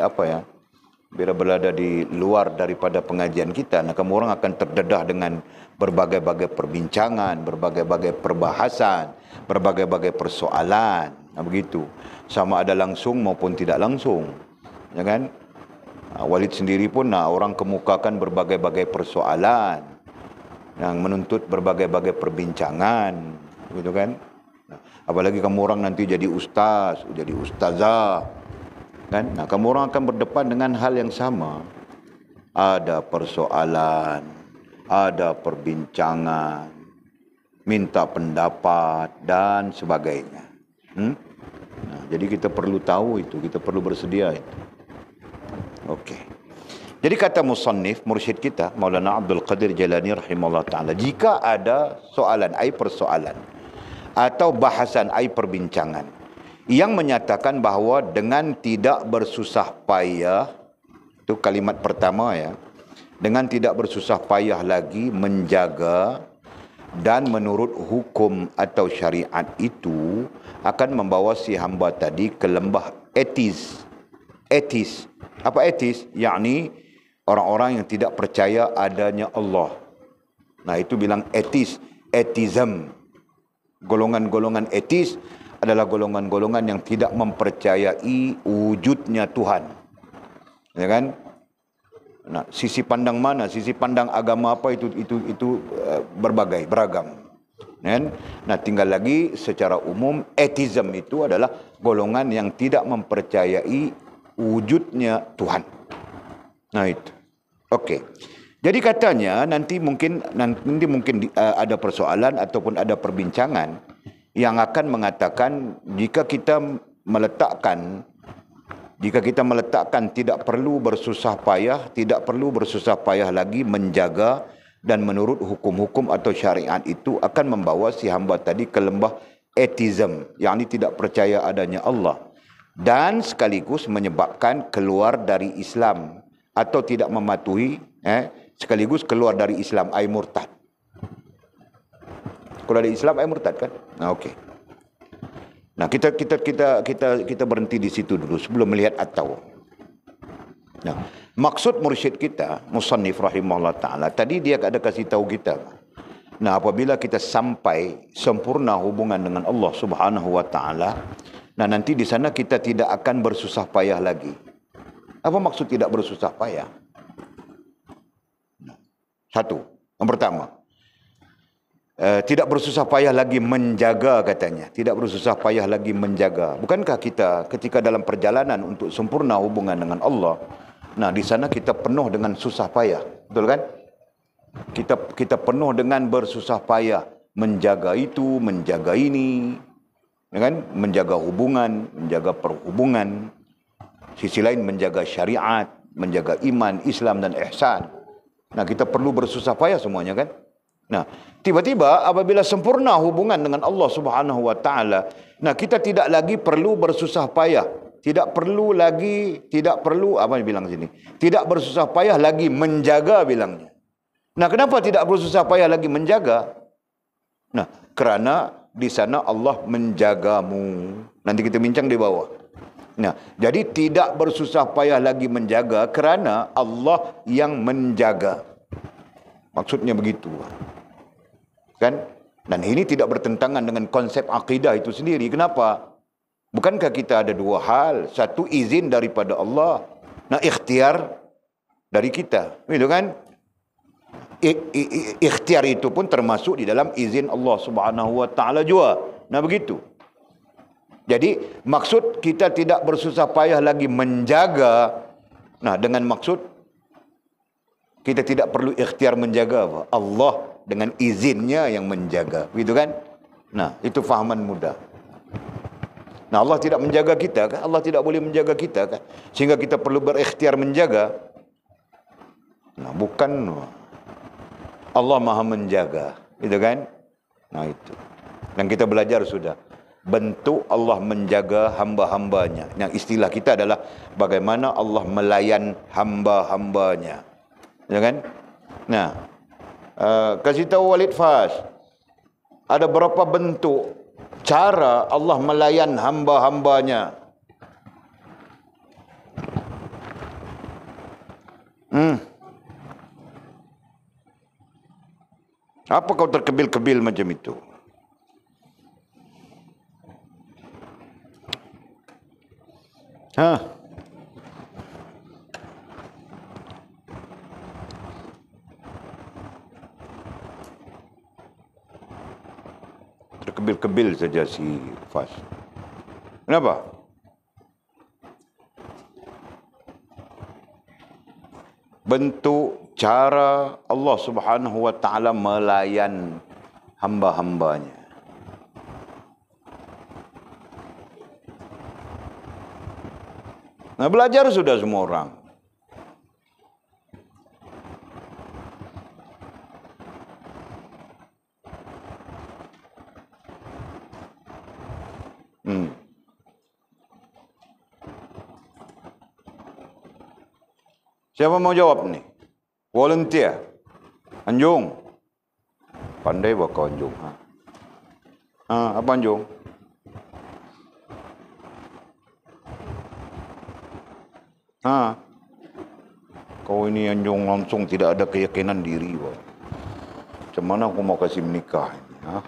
bila berada di luar daripada pengajian kita, nah kamu orang akan terdedah dengan berbagai-bagai perbincangan, berbagai-bagai perbahasan, berbagai-bagai persoalan. Nah, begitu. Sama ada langsung maupun tidak langsung. Ya kan? Walid sendiri pun orang kemukakan berbagai-bagai persoalan yang menuntut berbagai-bagai perbincangan, gitu kan? Apalagi kamu orang nanti jadi ustaz, jadi ustazah, kan? Nah, kamu orang akan berdepan dengan hal yang sama. Ada persoalan, ada perbincangan, minta pendapat dan sebagainya. Nah, jadi kita perlu tahu itu, kita perlu bersedia itu. Okey. Jadi kata musannif, mursyid kita Maulana Abdul Qadir Jailani rahimahullah taala, jika ada soalan persoalan atau bahasan perbincangan yang menyatakan bahawa dengan tidak bersusah payah, itu kalimat pertama ya, dengan tidak bersusah payah lagi menjaga dan menurut hukum atau syariat itu akan membawa si hamba tadi ke lembah atheist. Apa atheist? Yakni orang-orang yang tidak percaya adanya Allah. Nah, itu bilang atheism. Golongan-golongan atheist adalah golongan-golongan yang tidak mempercayai wujudnya Tuhan. Ya kan? Nah, sisi pandang mana? Sisi pandang agama apa itu berbagai, beragam. Kan? Nah, tinggal lagi secara umum atheism itu adalah golongan yang tidak mempercayai wujudnya Tuhan. Nah, itu. Okey. Jadi katanya nanti mungkin ada persoalan ataupun ada perbincangan yang akan mengatakan jika kita meletakkan tidak perlu bersusah payah lagi menjaga dan menurut hukum-hukum atau syariat itu akan membawa si hamba tadi ke lembah atheism, yakni tidak percaya adanya Allah, dan sekaligus menyebabkan keluar dari Islam atau tidak mematuhi sekaligus keluar dari Islam, murtad. Kalau ada Islam, murtad kan? Nah, okey. Nah, kita berhenti di situ dulu sebelum melihat atau. Nah, maksud mursyid kita, musannif rahimahullah taala, tadi dia ada kasih tahu kita. Nah, apabila kita sampai sempurna hubungan dengan Allah Subhanahu wa taala, nah nanti di sana kita tidak akan bersusah payah lagi. Apa maksud tidak bersusah payah? Satu, yang pertama, tidak bersusah payah lagi menjaga katanya. Tidak bersusah payah lagi menjaga. Bukankah kita ketika dalam perjalanan untuk sempurna hubungan dengan Allah, nah di sana kita penuh dengan susah payah, betul kan? Kita penuh dengan bersusah payah menjaga itu, menjaga ini, ya kan? Menjaga hubungan, menjaga perhubungan. Sisi lain menjaga syariat, menjaga iman, Islam dan ihsan. Nah, kita perlu bersusah payah semuanya kan? Nah, tiba-tiba apabila sempurna hubungan dengan Allah Subhanahu wa taala, nah kita tidak lagi perlu bersusah payah, tidak perlu apa yang bilang sini? Tidak bersusah payah lagi menjaga bilangnya. Nah, kenapa tidak bersusah payah lagi menjaga? Nah, kerana di sana Allah menjagamu. Nanti kita bincang di bawah. Nah, jadi tidak bersusah payah lagi menjaga kerana Allah yang menjaga. Maksudnya begitu. Kan? Dan ini tidak bertentangan dengan konsep akidah itu sendiri. Kenapa? Bukankah kita ada dua hal? Satu, izin daripada Allah. Nah, ikhtiar dari kita. Begitu kan? Ikhtiar itu pun termasuk di dalam izin Allah Subhanahu wa taala juga. Nah, begitu. Jadi maksud kita tidak bersusah payah lagi menjaga. Nah, dengan maksud kita tidak perlu ikhtiar menjaga apa? Allah dengan izinnya yang menjaga. Begitu kan? Nah, itu fahaman mudah. Nah, Allah tidak menjaga kita kan? Allah tidak boleh menjaga kita kan? Sehingga kita perlu berikhtiar menjaga. Nah, bukan Allah Maha menjaga, gitu kan? Nah, itu. Dan kita belajar sudah bentuk Allah menjaga hamba-hambanya. Yang istilah kita adalah bagaimana Allah melayan hamba-hambanya. Ya kan? Nah, kasih tahu Walid Fas, ada berapa bentuk cara Allah melayan hamba-hambanya? Apa kau terkebil-kebil macam itu? Terkebil-kebil saja si Fas. Kenapa? Bentuk cara Allah Subhanahu wa taala melayan hamba-hambanya. Nah, belajar sudah semua orang. Siapa mau jawab nih? Volunteer. Anjung. Pandai bakal Anjung. Apa Anjung? Kau ini Anjung langsung tidak ada keyakinan diri. Macam mana aku mau kasih menikah ini?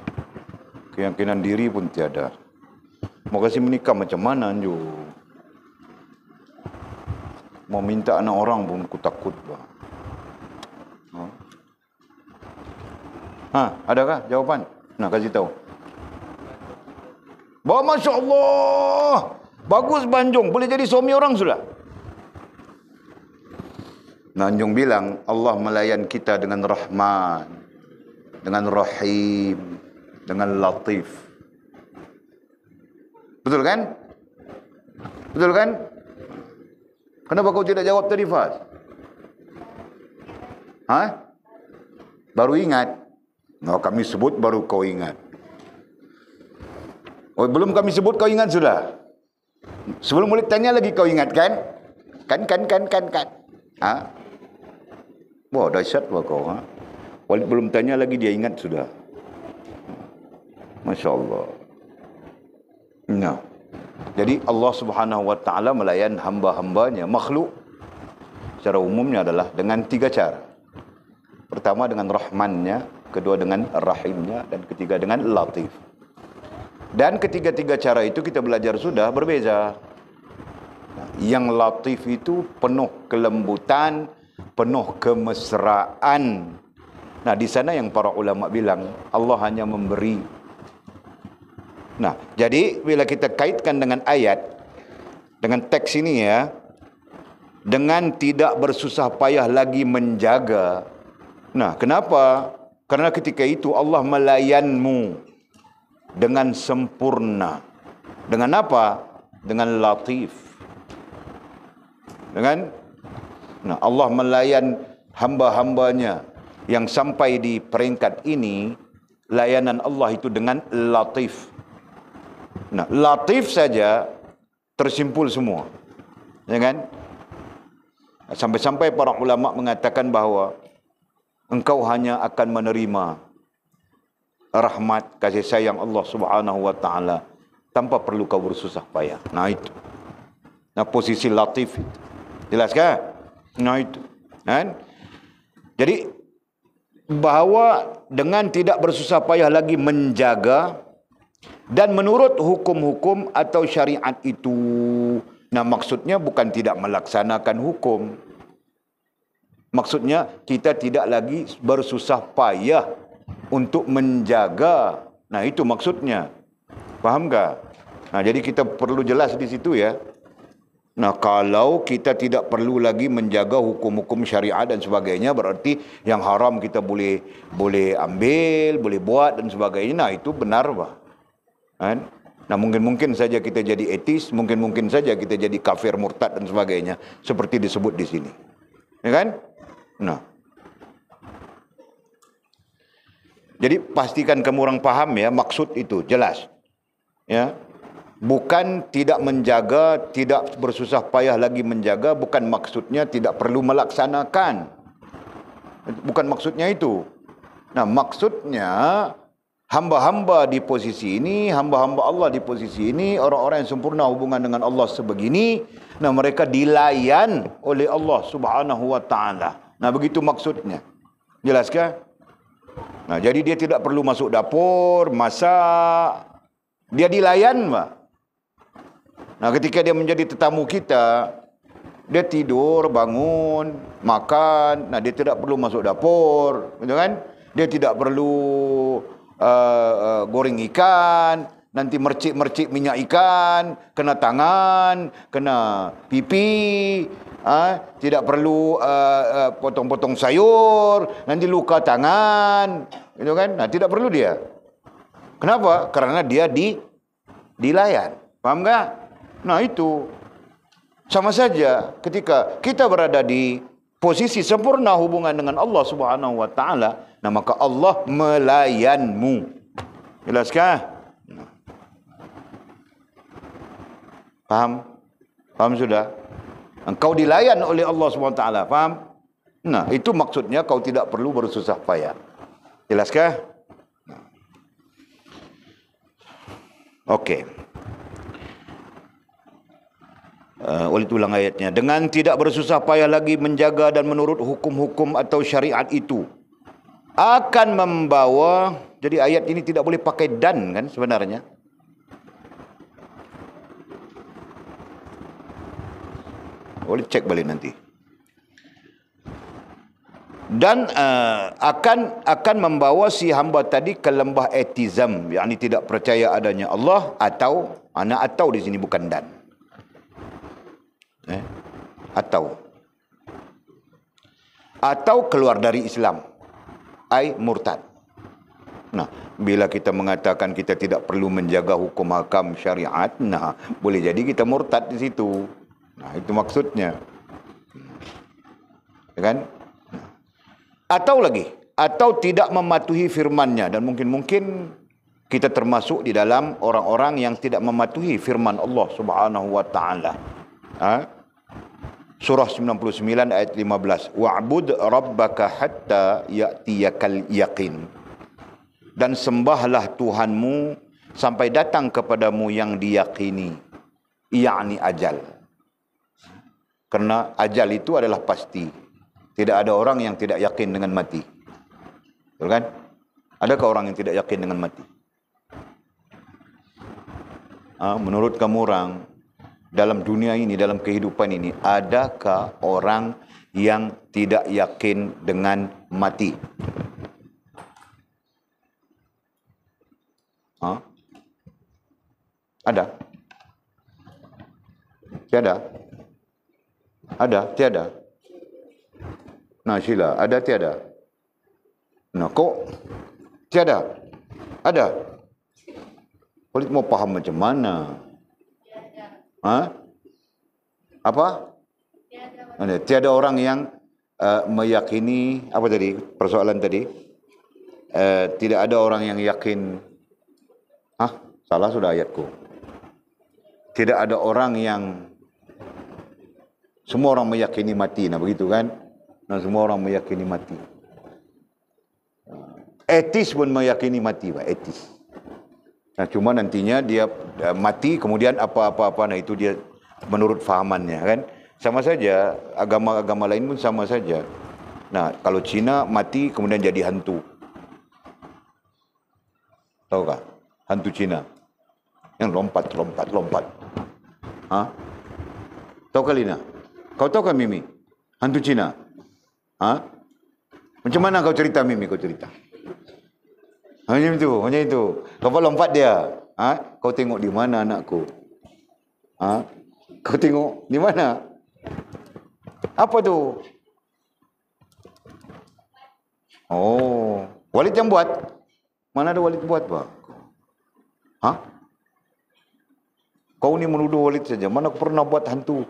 Keyakinan diri pun tiada. Mau kasih menikah macam mana Anjung? Mau minta anak orang pun aku takut. Adakah jawapan? Nah, kasih tahu. Masya Allah. Bagus Banjung. Boleh jadi suami orang sudah. Nah, Anjung bilang Allah melayan kita dengan Rahman, dengan Rahim, dengan Latif. Betul kan? Betul kan? Kenapa kau tidak jawab tadi, Faz? Baru ingat? No, kami sebut baru kau ingat. Oh, belum kami sebut kau ingat sudah. Sebelum murid tanya lagi kau ingat kan? Kan. Wah, dahsyat kau. Walid belum tanya lagi dia ingat sudah. Masya Allah. Nah, jadi Allah Subhanahu Wa Taala melayan hamba-hambanya, makhluk secara umumnya adalah dengan 3 cara. Pertama dengan rahmannya, kedua dengan rahimnya, dan ketiga dengan latif. Dan ketiga-tiga cara itu kita belajar sudah berbeza. Yang latif itu penuh kelembutan, penuh kemesraan. Nah, di sana yang para ulama bilang Allah hanya memberi. Nah, jadi bila kita kaitkan dengan ayat, dengan teks ini ya, dengan tidak bersusah payah lagi menjaga. Nah, kenapa? Karena ketika itu Allah melayanmu dengan sempurna. Dengan apa? Dengan latif. Nah, Allah melayan hamba-hambanya yang sampai di peringkat ini, layanan Allah itu dengan latif. Nah, latif saja tersimpul semua. Ya kan? Sampai-sampai para ulama mengatakan bahawa engkau hanya akan menerima rahmat, kasih sayang Allah Subhanahu Wa Taala tanpa perlu kau bersusah payah. Nah itu. Nah, posisi latif itu. Jelas kan? Nah itu. Kan? Jadi bahawa dengan tidak bersusah payah lagi menjaga dan menurut hukum-hukum atau syariat itu. Nah, maksudnya bukan tidak melaksanakan hukum. Maksudnya kita tidak lagi bersusah payah untuk menjaga. Nah, itu maksudnya. Faham tak? Nah, jadi kita perlu jelas di situ ya. Nah, kalau kita tidak perlu lagi menjaga hukum-hukum syariat dan sebagainya, berarti yang haram kita boleh ambil, boleh buat dan sebagainya. Nah, itu benar, Pak. Kan? Nah, mungkin saja kita jadi etis, mungkin saja kita jadi kafir, murtad dan sebagainya, seperti disebut di sini. Ya kan? Nah. Jadi pastikan kamu orang paham ya, maksud itu jelas. Ya. Bukan tidak menjaga, tidak bersusah payah lagi menjaga, bukan maksudnya tidak perlu melaksanakan. Bukan maksudnya itu. Nah, maksudnya hamba-hamba di posisi ini, hamba-hamba Allah di posisi ini, orang-orang yang sempurna hubungan dengan Allah sebegini, nah mereka dilayan oleh Allah Subhanahu Wa Taala. Nah, begitu maksudnya. Jelaskah? Nah, jadi dia tidak perlu masuk dapur, masak. Dia dilayan, Pak. Nah, ketika dia menjadi tetamu kita, dia tidur, bangun, makan. Nah, dia tidak perlu masuk dapur, betul kan? Dia tidak perlu goreng ikan, nanti mercik-mercik minyak ikan, kena tangan, kena pipi, tidak perlu potong-potong sayur, nanti luka tangan, gitu kan? Nah, tidak perlu dia. Kenapa? Karena dia dilayan. Paham enggak? Nah, itu sama saja ketika kita berada di posisi sempurna hubungan dengan Allah Subhanahu Wa Taala, nah maka Allah melayanmu. Jelaskah? Paham? Paham sudah? Engkau dilayan oleh Allah Subhanahu Wa Taala. Paham? Nah, itu maksudnya kau tidak perlu bersusah payah. Jelaskah? Okey. Ulang ayatnya. Dengan tidak bersusah payah lagi menjaga dan menurut hukum-hukum atau syariat itu akan membawa. Jadi ayat ini tidak boleh pakai dan kan sebenarnya. Boleh cek balik nanti. Dan akan membawa si hamba tadi ke lembah etizam, yakni tidak percaya adanya Allah, atau di sini bukan dan. Atau keluar dari Islam, murtad. Nah, bila kita mengatakan kita tidak perlu menjaga hukum hakam syariat, nah boleh jadi kita murtad di situ. Nah, itu maksudnya, ya kan? Atau tidak mematuhi firman-Nya, dan mungkin kita termasuk di dalam orang-orang yang tidak mematuhi firman Allah Subhanahu Wa Taala. Surah 99 ayat 15. Wa'bud rabbaka hatta ya'tiyakal yaqin. dan sembahlah Tuhanmu sampai datang kepadamu yang diyakini, yakni ajal. Karena ajal itu adalah pasti. Tidak ada orang yang tidak yakin dengan mati. Betul kan? Adakah orang yang tidak yakin dengan mati? Menurut kamu orang, dalam dunia ini, dalam kehidupan ini, adakah orang yang tidak yakin dengan mati? Ada? Tiada? Ada? Tiada? Nah, Sheila, ada tiada? Nah, kok tiada? Ada? Kulit mau paham macam mana? Apa? Tiada orang yang meyakini, apa tadi persoalan tadi? Tidak ada orang yang yakin. Salah sudah ayatku. Tidak ada orang yang, semua orang meyakini mati, nah begitu kan? Nah, semua orang meyakini mati. Etis pun meyakini mati, Pak, etis. Nah, cuma nantinya dia mati, kemudian apa-apa, nah itu dia menurut fahamannya kan. Sama saja, agama-agama lain pun sama saja. Nah, kalau Cina mati kemudian jadi hantu. Tahu tak? Hantu Cina. Yang lompat. Tahu kali Lina? Kau tahu kan Mimi? Hantu Cina. Macam mana kau cerita Mimi? Kau cerita. Hanya itu. Lompat dia. Kau tengok di mana anakku? Kau tengok di mana? Apa tu? Oh, Walid yang buat? Mana ada Walid buat, Pak? Kau ni menuduh Walid saja. Mana aku pernah buat hantu?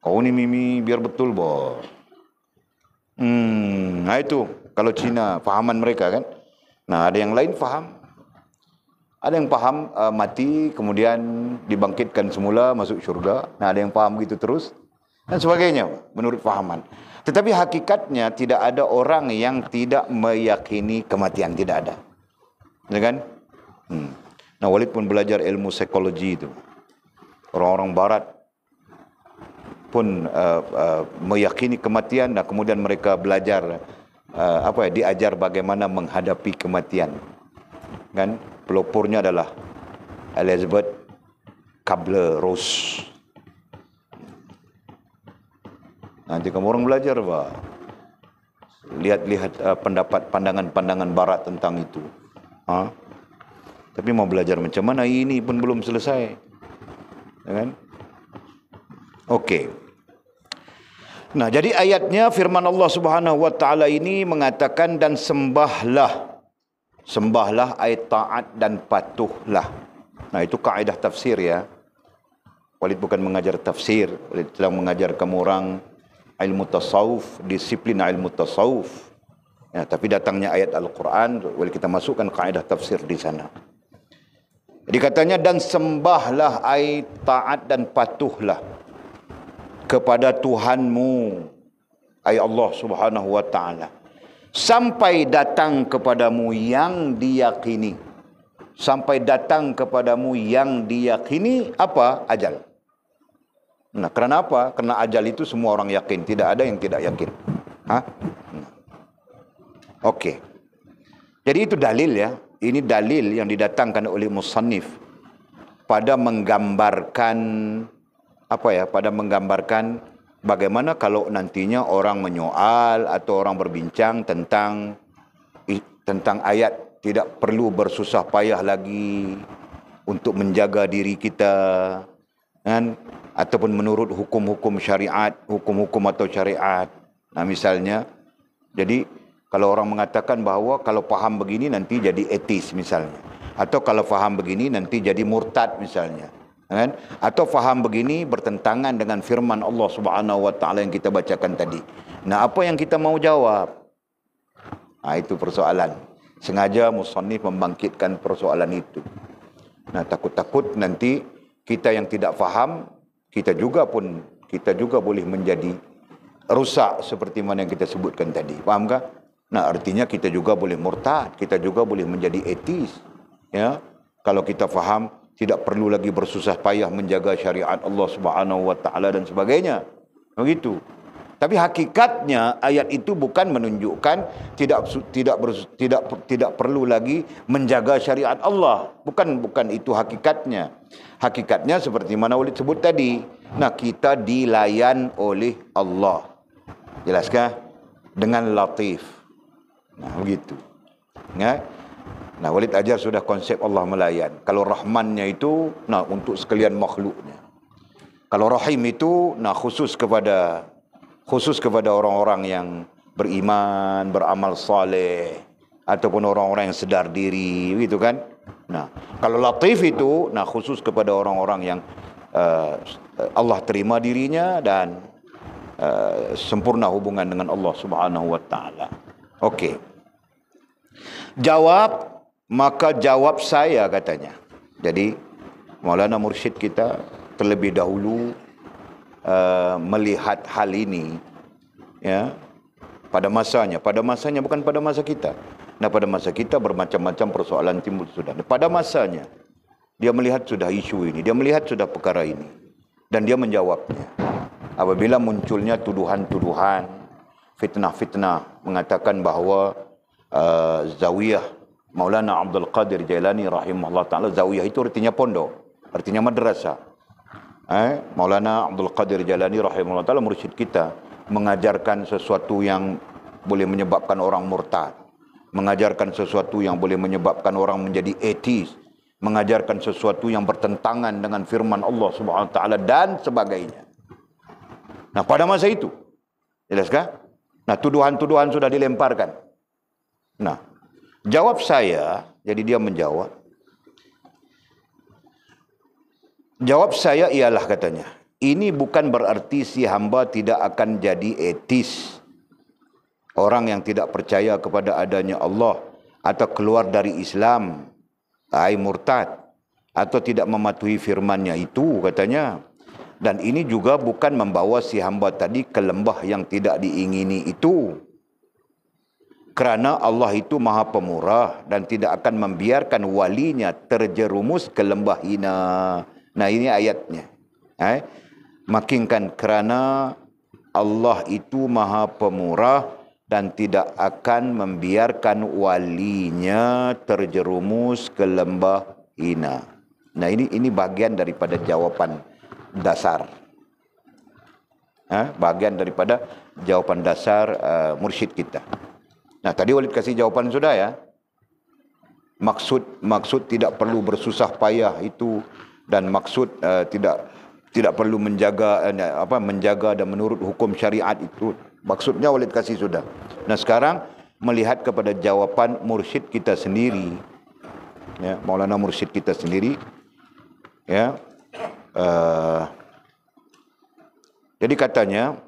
Kau ni Mimi biar betul, Pak. Nah itu kalau Cina fahaman mereka kan. Nah, ada yang lain faham. Ada yang faham mati kemudian dibangkitkan semula masuk syurga. Nah, ada yang faham gitu terus dan sebagainya menurut fahaman. Tetapi hakikatnya tidak ada orang yang tidak meyakini kematian, tidak ada. Ya kan? Nah, Walid pun belajar ilmu psikologi itu. Orang-orang barat pun meyakini kematian dan kemudian mereka belajar diajar bagaimana menghadapi kematian. Kan? Pelopornya adalah Elizabeth Kubler-Ross. Nanti kamu orang belajar, Pak. Lihat-lihat pandangan-pandangan barat tentang itu. Tapi mau belajar macam mana, ini pun belum selesai. Ya kan? Okey. Nah, jadi ayatnya firman Allah Subhanahu wa taala ini mengatakan dan sembahlah ayat taat dan patuhlah. Nah, itu kaedah tafsir ya. Walid bukan mengajar tafsir, Walid sedang mengajar kamu orang ilmu tasawuf, disiplin ilmu tasawuf. Ya, tapi datangnya ayat Al-Quran, Walid kita masukkan kaedah tafsir di sana. Jadi katanya dan sembahlah ayat taat dan patuhlah kepada Tuhanmu, ay Allah Subhanahu wa taala, sampai datang kepadamu yang diyakini. Sampai datang kepadamu yang diyakini apa? Ajal. Nah, kerana apa? Kerana ajal itu semua orang yakin, tidak ada yang tidak yakin. Okey. Jadi itu dalil ya. Ini dalil yang didatangkan oleh musannif pada menggambarkan pada menggambarkan bagaimana kalau nantinya orang menyoal atau orang berbincang tentang ayat, tidak perlu bersusah payah lagi untuk menjaga diri kita, kan? Ataupun menurut hukum-hukum syariat, hukum-hukum atau syariat. Nah, misalnya, jadi kalau orang mengatakan bahawa kalau faham begini nanti jadi etis misalnya, atau kalau faham begini nanti jadi murtad misalnya, kan? Atau faham begini bertentangan dengan firman Allah Subhanahu wa taala yang kita bacakan tadi. Nah, apa yang kita mau jawab? Nah, itu persoalan. Sengaja musannif membangkitkan persoalan itu. Nah, takut-takut nanti kita yang tidak faham, kita juga boleh menjadi rusak seperti mana yang kita sebutkan tadi. Fahamkah? Nah, artinya kita juga boleh murtad, kita juga boleh menjadi ateis. Ya, kalau kita faham tidak perlu lagi bersusah payah menjaga syariat Allah Subhanahu wa taala dan sebagainya. Begitu. Tapi hakikatnya ayat itu bukan menunjukkan tidak perlu lagi menjaga syariat Allah. Bukan itu hakikatnya. Hakikatnya seperti mana Walid sebut tadi. Nah, kita dilayan oleh Allah. Jelaskah? Dengan latif. Nah, begitu. Ya. Nah, Walid ajar sudah konsep Allah melayan. Kalau Rahmannya itu, nah, untuk sekalian makhluknya. Kalau Rahim itu, nah, khusus kepada orang-orang yang beriman, beramal saleh, ataupun orang-orang yang sedar diri, gitu kan. Nah, kalau Latif itu, nah, khusus kepada orang-orang yang Allah terima dirinya dan sempurna hubungan dengan Allah Subhanahu wa taala. Okey. Maka jawab saya, katanya. Jadi Maulana Mursyid kita terlebih dahulu melihat hal ini, ya, pada masanya bukan pada masa kita. Nah, pada masa kita bermacam-macam persoalan timbul sudah. Pada masanya dia melihat sudah isu ini, dia melihat sudah perkara ini, dan dia menjawabnya. Apabila munculnya tuduhan-tuduhan, fitnah-fitnah mengatakan bahawa Zawiyah Maulana Abdul Qadir Jailani rahimahullah ta'ala, Zawiyah itu artinya pondok, artinya madrasah. Maulana Abdul Qadir Jailani rahimahullah ta'ala, mursyid kita, mengajarkan sesuatu yang boleh menyebabkan orang murtad, mengajarkan sesuatu yang boleh menyebabkan orang menjadi ateis, mengajarkan sesuatu yang bertentangan dengan firman Allah Subhanahu wa taala dan sebagainya. Nah, pada masa itu, jelaskah? Nah, tuduhan-tuduhan sudah dilemparkan. Nah, jawab saya, jadi dia menjawab. Jawab saya ialah, katanya, ini bukan berarti si hamba tidak akan jadi ateis. Orang yang tidak percaya kepada adanya Allah atau keluar dari Islam, murtad, atau tidak mematuhi firman-Nya itu, katanya. Dan ini juga bukan membawa si hamba tadi ke lembah yang tidak diingini itu. Kerana Allah itu Maha Pemurah dan tidak akan membiarkan walinya terjerumus ke lembah hina. Nah, ini ayatnya. Makinkan kerana Allah itu Maha Pemurah dan tidak akan membiarkan walinya terjerumus ke lembah hina. Nah, ini bagian daripada jawapan dasar. Bagian daripada jawapan dasar mursyid kita. Nah, tadi Walid kasih jawapan sudah, ya. Maksud tidak perlu bersusah payah itu, dan maksud tidak perlu menjaga dan menurut hukum syariat itu. Maksudnya Walid kasih sudah. Nah, sekarang melihat kepada jawapan mursyid kita sendiri, ya, Maulana mursyid kita sendiri, ya. Jadi katanya,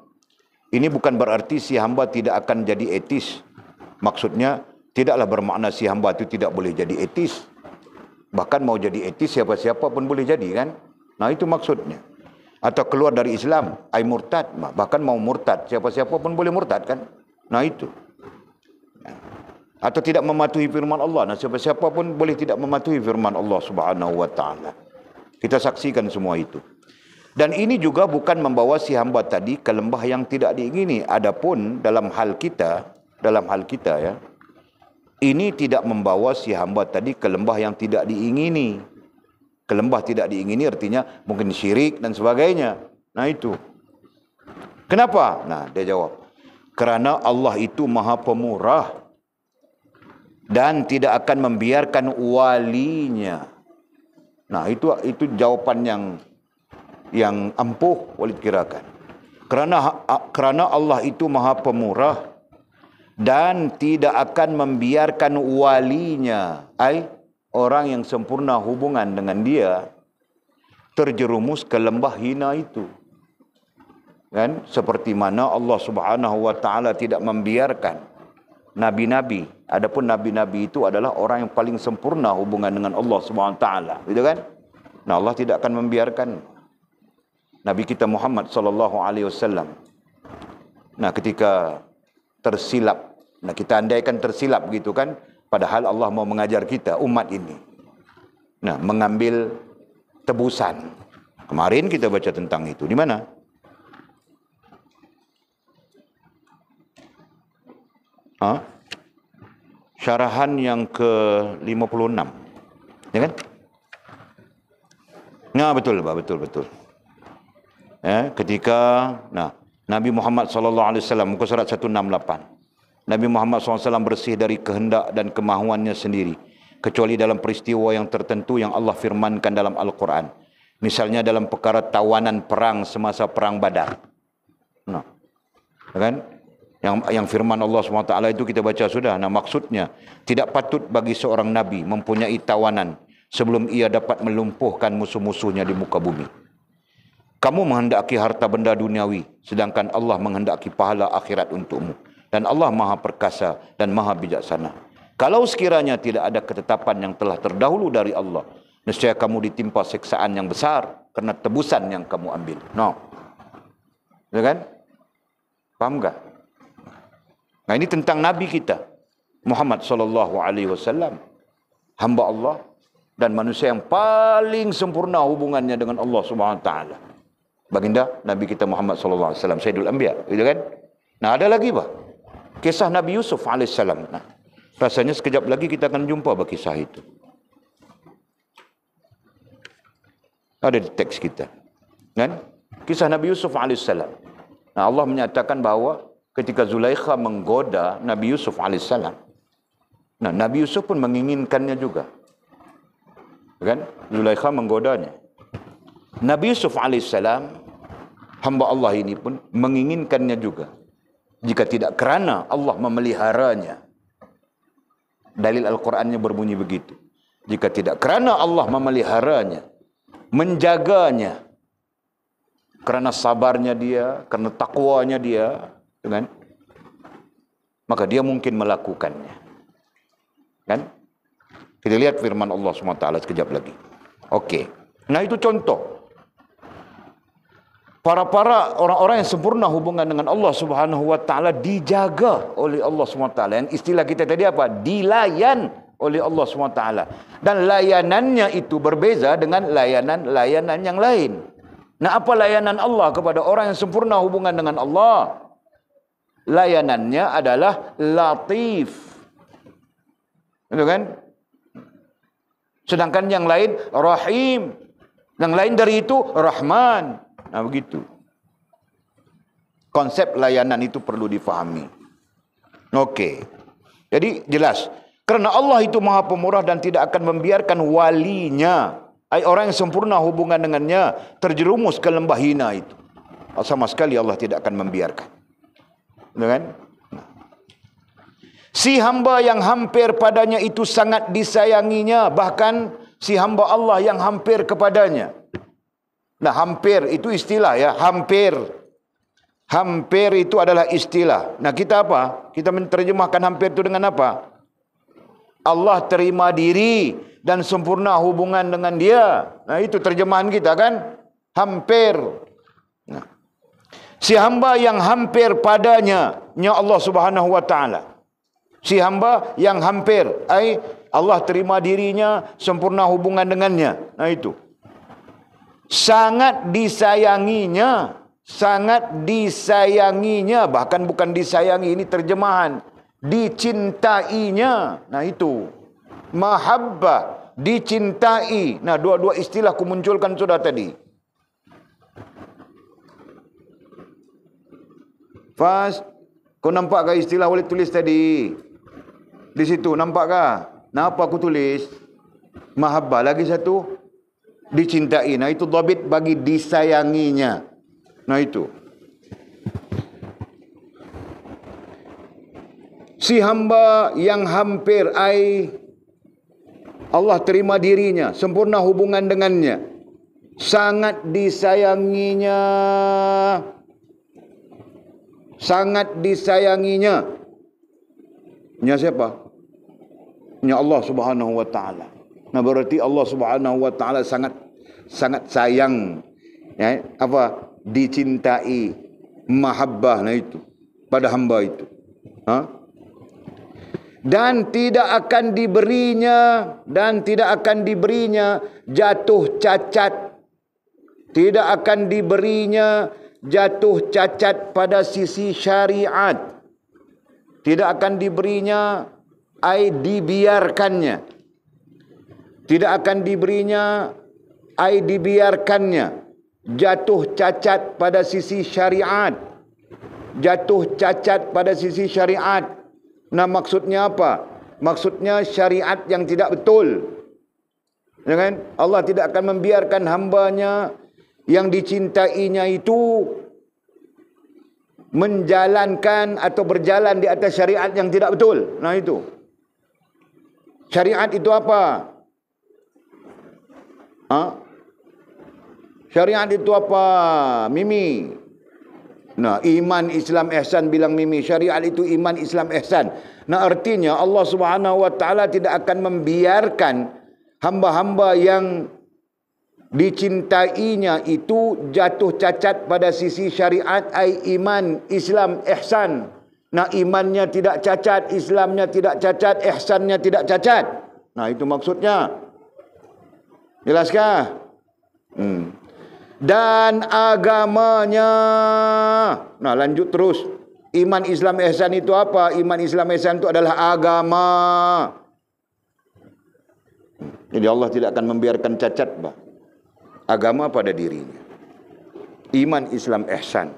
ini bukan berarti si hamba tidak akan jadi ateis. Maksudnya tidaklah bermakna si hamba itu tidak boleh jadi ateis. Bahkan mau jadi ateis siapa-siapa pun boleh jadi, kan? Nah, itu maksudnya. Atau keluar dari Islam, murtad. Bahkan mau murtad, siapa-siapa pun boleh murtad, kan? Nah, itu. Atau tidak mematuhi firman Allah. Nah, siapa-siapa pun boleh tidak mematuhi firman Allah Subhanahu wa taala. Kita saksikan semua itu. Dan ini juga bukan membawa si hamba tadi ke lembah yang tidak diingini. Adapun dalam hal kita, ya, ini tidak membawa si hamba tadi ke lembah yang tidak diingini. Ke lembah tidak diingini artinya mungkin syirik dan sebagainya. Nah, itu. Kenapa? Nah, dia jawab, kerana Allah itu Maha Pemurah dan tidak akan membiarkan walinya. Nah, itu jawapan yang ampuh Walid kirakan. Kerana Allah itu Maha Pemurah dan tidak akan membiarkan walinya, orang yang sempurna hubungan dengan dia, terjerumus ke lembah hina itu. Kan? Seperti mana Allah Subhanahu wa taala tidak membiarkan nabi-nabi. Adapun nabi-nabi itu adalah orang yang paling sempurna hubungan dengan Allah Subhanahu wa taala, gitu kan? Nah, Allah tidak akan membiarkan Nabi kita Muhammad sallallahu alaihi wasallam, nah, ketika tersilap Nah, kita andaikan tersilap begitu kan, padahal Allah mau mengajar kita, umat ini. Nah, mengambil tebusan. Kemarin kita baca tentang itu. Di mana? Syarahan yang ke-56. Ya kan? Nah, betul, Pak, betul. Ketika Nabi Muhammad SAW, muka surat 168. Nabi Muhammad SAW bersih dari kehendak dan kemahuannya sendiri, kecuali dalam peristiwa yang tertentu yang Allah firmankan dalam Al-Quran. Misalnya dalam perkara tawanan perang semasa perang Badar. Nah, kan? Yang firman Allah SWT itu kita baca sudah. Nah, maksudnya tidak patut bagi seorang Nabi mempunyai tawanan sebelum ia dapat melumpuhkan musuh-musuhnya di muka bumi. Kamu menghendaki harta benda duniawi, sedangkan Allah menghendaki pahala akhirat untukmu. Dan Allah maha perkasa dan maha bijaksana. Kalau sekiranya tidak ada ketetapan yang telah terdahulu dari Allah, nescaya kamu ditimpa siksaan yang besar karena tebusan yang kamu ambil. No. Ya kan? Paham tak? Nah, ini tentang Nabi kita, Muhammad SAW. Hamba Allah dan manusia yang paling sempurna hubungannya dengan Allah SWT. Baginda Nabi kita Muhammad SAW, Sayyidul Anbiya, gitu kan? Nah, ada lagi apa? Kisah Nabi Yusuf AS. Nah, rasanya sekejap lagi kita akan jumpa kisah itu. Ada di teks kita. Kan? Kisah Nabi Yusuf AS. Nah, Allah menyatakan bahawa ketika Zulaikha menggoda Nabi Yusuf AS. Nah, Nabi Yusuf pun menginginkannya juga. Kan? Zulaikha menggodanya. Nabi Yusuf AS, hamba Allah ini pun menginginkannya juga. Jika tidak kerana Allah memeliharanya. Dalil Al-Qurannya berbunyi begitu. Jika tidak kerana Allah memeliharanya, menjaganya, kerana sabarnya dia, kerana takwanya dia, kan? Maka dia mungkin melakukannya. Kan? Kita lihat firman Allah SWT sekejap lagi. Okey. Nah, itu contoh. Para orang-orang yang sempurna hubungan dengan Allah Subhanahu Wa Taala dijaga oleh Allah Subhanahu Wa Taala. Yang istilah kita tadi apa? Dilayan oleh Allah Subhanahu Wa Taala. Dan layanannya itu berbeza dengan layanan-layanan yang lain. Nah, apa layanan Allah kepada orang yang sempurna hubungan dengan Allah? Layanannya adalah latif. Itu kan? Sedangkan yang lain rahim. Yang lain dari itu rahman. Nah, begitu. Konsep layanan itu perlu difahami. Okey. Jadi jelas. Kerana Allah itu maha pemurah dan tidak akan membiarkan walinya, orang yang sempurna hubungan dengannya, terjerumus ke lembah hina itu. Sama sekali Allah tidak akan membiarkan. Betul kan? Si hamba yang hampir padanya itu sangat disayanginya. Bahkan si hamba Allah yang hampir kepadanya. Nah, hampir itu istilah ya, hampir. Hampir itu adalah istilah. Nah, kita apa? Kita menerjemahkan hampir itu dengan apa? Allah terima diri dan sempurna hubungan dengan dia. Nah, itu terjemahan kita kan? Hampir. Nah, si hamba yang hampir padanya, nya Allah Subhanahu Wa Taala. Si hamba yang hampir, Allah terima dirinya, sempurna hubungan dengannya. Nah, itu. Sangat disayanginya, bahkan bukan disayangi, ini terjemahan, dicintainya. Nah, itu mahabbah, dicintai. Nah, dua-dua istilah aku munculkan sudah tadi. Fas, kau nampak ke istilah boleh tulis tadi? Di situ nampak ke? Nah, apa aku tulis? Mahabbah, lagi satu dicintai. Nah, itu dhabit bagi disayanginya. Nah, itu. Si hamba yang hampir Allah terima dirinya, sempurna hubungan dengannya, sangat disayanginya. Sangat disayanginya. Nya siapa? Nya Allah Subhanahu Wa Taala. Nah, berarti Allah Subhanahu Wa Taala sangat sayang, ya, apa, dicintai, mahabbah. Nah, itu pada hamba itu. dan tidak akan diberinya jatuh cacat, tidak akan diberinya jatuh cacat pada sisi syariat, tidak akan diberinya dibiarkannya, tidak akan diberinya dibiarkannya jatuh cacat pada sisi syariat, jatuh cacat pada sisi syariat. Nah, maksudnya apa? Maksudnya syariat yang tidak betul. Ya kan? Allah tidak akan membiarkan hambanya yang dicintainya itu menjalankan atau berjalan di atas syariat yang tidak betul. Nah, itu. Syariat itu apa? Syariat itu apa? Mimi. Nah, iman, Islam, ihsan, bilang Mimi. Syariat itu iman, Islam, ihsan. Nah, artinya Allah Subhanahu wa taala tidak akan membiarkan hamba-hamba yang dicintainya itu jatuh cacat pada sisi syariat, iman, Islam, ihsan. Nah, imannya tidak cacat, Islamnya tidak cacat, ihsannya tidak cacat. Nah, itu maksudnya. Jelaskah? Dan agamanya. Nah, lanjut terus. Iman, Islam, ihsan itu apa? Iman, Islam, ihsan itu adalah agama. Jadi Allah tidak akan membiarkan cacat agama pada dirinya. Iman, Islam, ihsan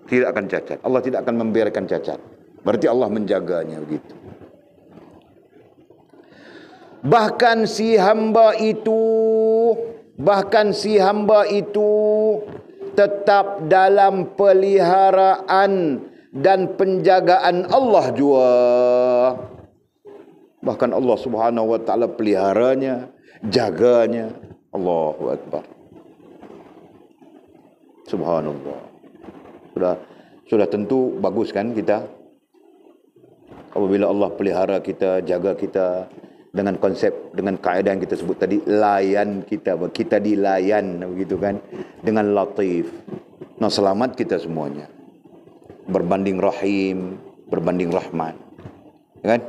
tidak akan cacat. Allah tidak akan membiarkan cacat. Berarti Allah menjaganya begitu. Bahkan si hamba itu tetap dalam peliharaan dan penjagaan Allah jua. Bahkan Allah Subhanahu wa taala peliharanya, jaganya. Allahu Akbar. Subhanallah. Sudah tentu bagus kan kita apabila Allah pelihara kita, jaga kita dengan konsep, dengan kaedah yang kita sebut tadi, layan kita dilayan, begitu kan, dengan latif. Nah, selamat kita semuanya. Berbanding rahim, berbanding rahman. Ya kan?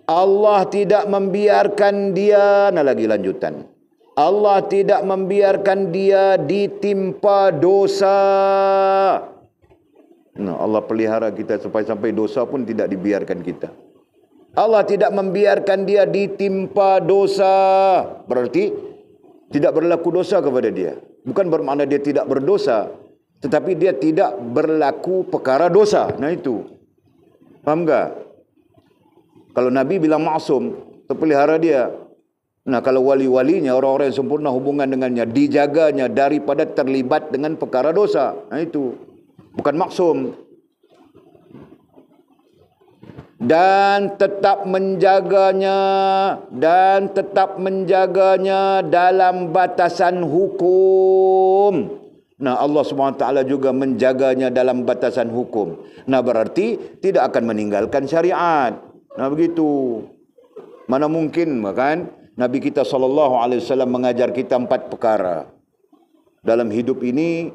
Allah tidak membiarkan dia, nah lagi lanjutan. Allah tidak membiarkan dia ditimpa dosa. Nah, Allah pelihara kita sampai dosa pun tidak dibiarkan kita. Allah tidak membiarkan dia ditimpa dosa. Berarti tidak berlaku dosa kepada dia. Bukan bermakna dia tidak berdosa, tetapi dia tidak berlaku perkara dosa. Nah, itu. Faham tak? Kalau Nabi bilang maksum, terpelihara dia. Nah, kalau wali-walinya, orang-orang yang sempurna hubungan dengannya, dijaganya daripada terlibat dengan perkara dosa. Nah, itu. Bukan maksum. Dan tetap menjaganya dalam batasan hukum. Nah, Allah SWT juga menjaganya dalam batasan hukum. Nah, berarti tidak akan meninggalkan syariat. Nah, begitu. Mana mungkin, kan? Nabi kita SAW mengajar kita 4 perkara dalam hidup ini.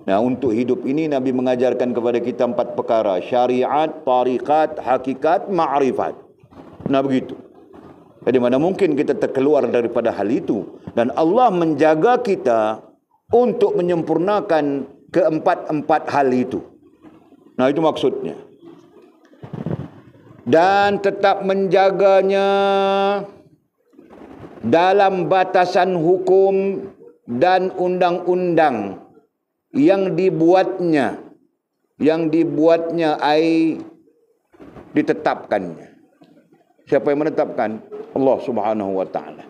Nah, untuk hidup ini Nabi mengajarkan kepada kita 4 perkara. Syariat, tariqat, hakikat, ma'rifat. Nah, begitu. Jadi mana mungkin kita terkeluar daripada hal itu. Dan Allah menjaga kita untuk menyempurnakan keempat-empat hal itu. Nah, itu maksudnya. Dan tetap menjaganya dalam batasan hukum dan undang-undang yang dibuatnya ditetapkannya. Siapa yang menetapkan? Allah Subhanahu wa taala.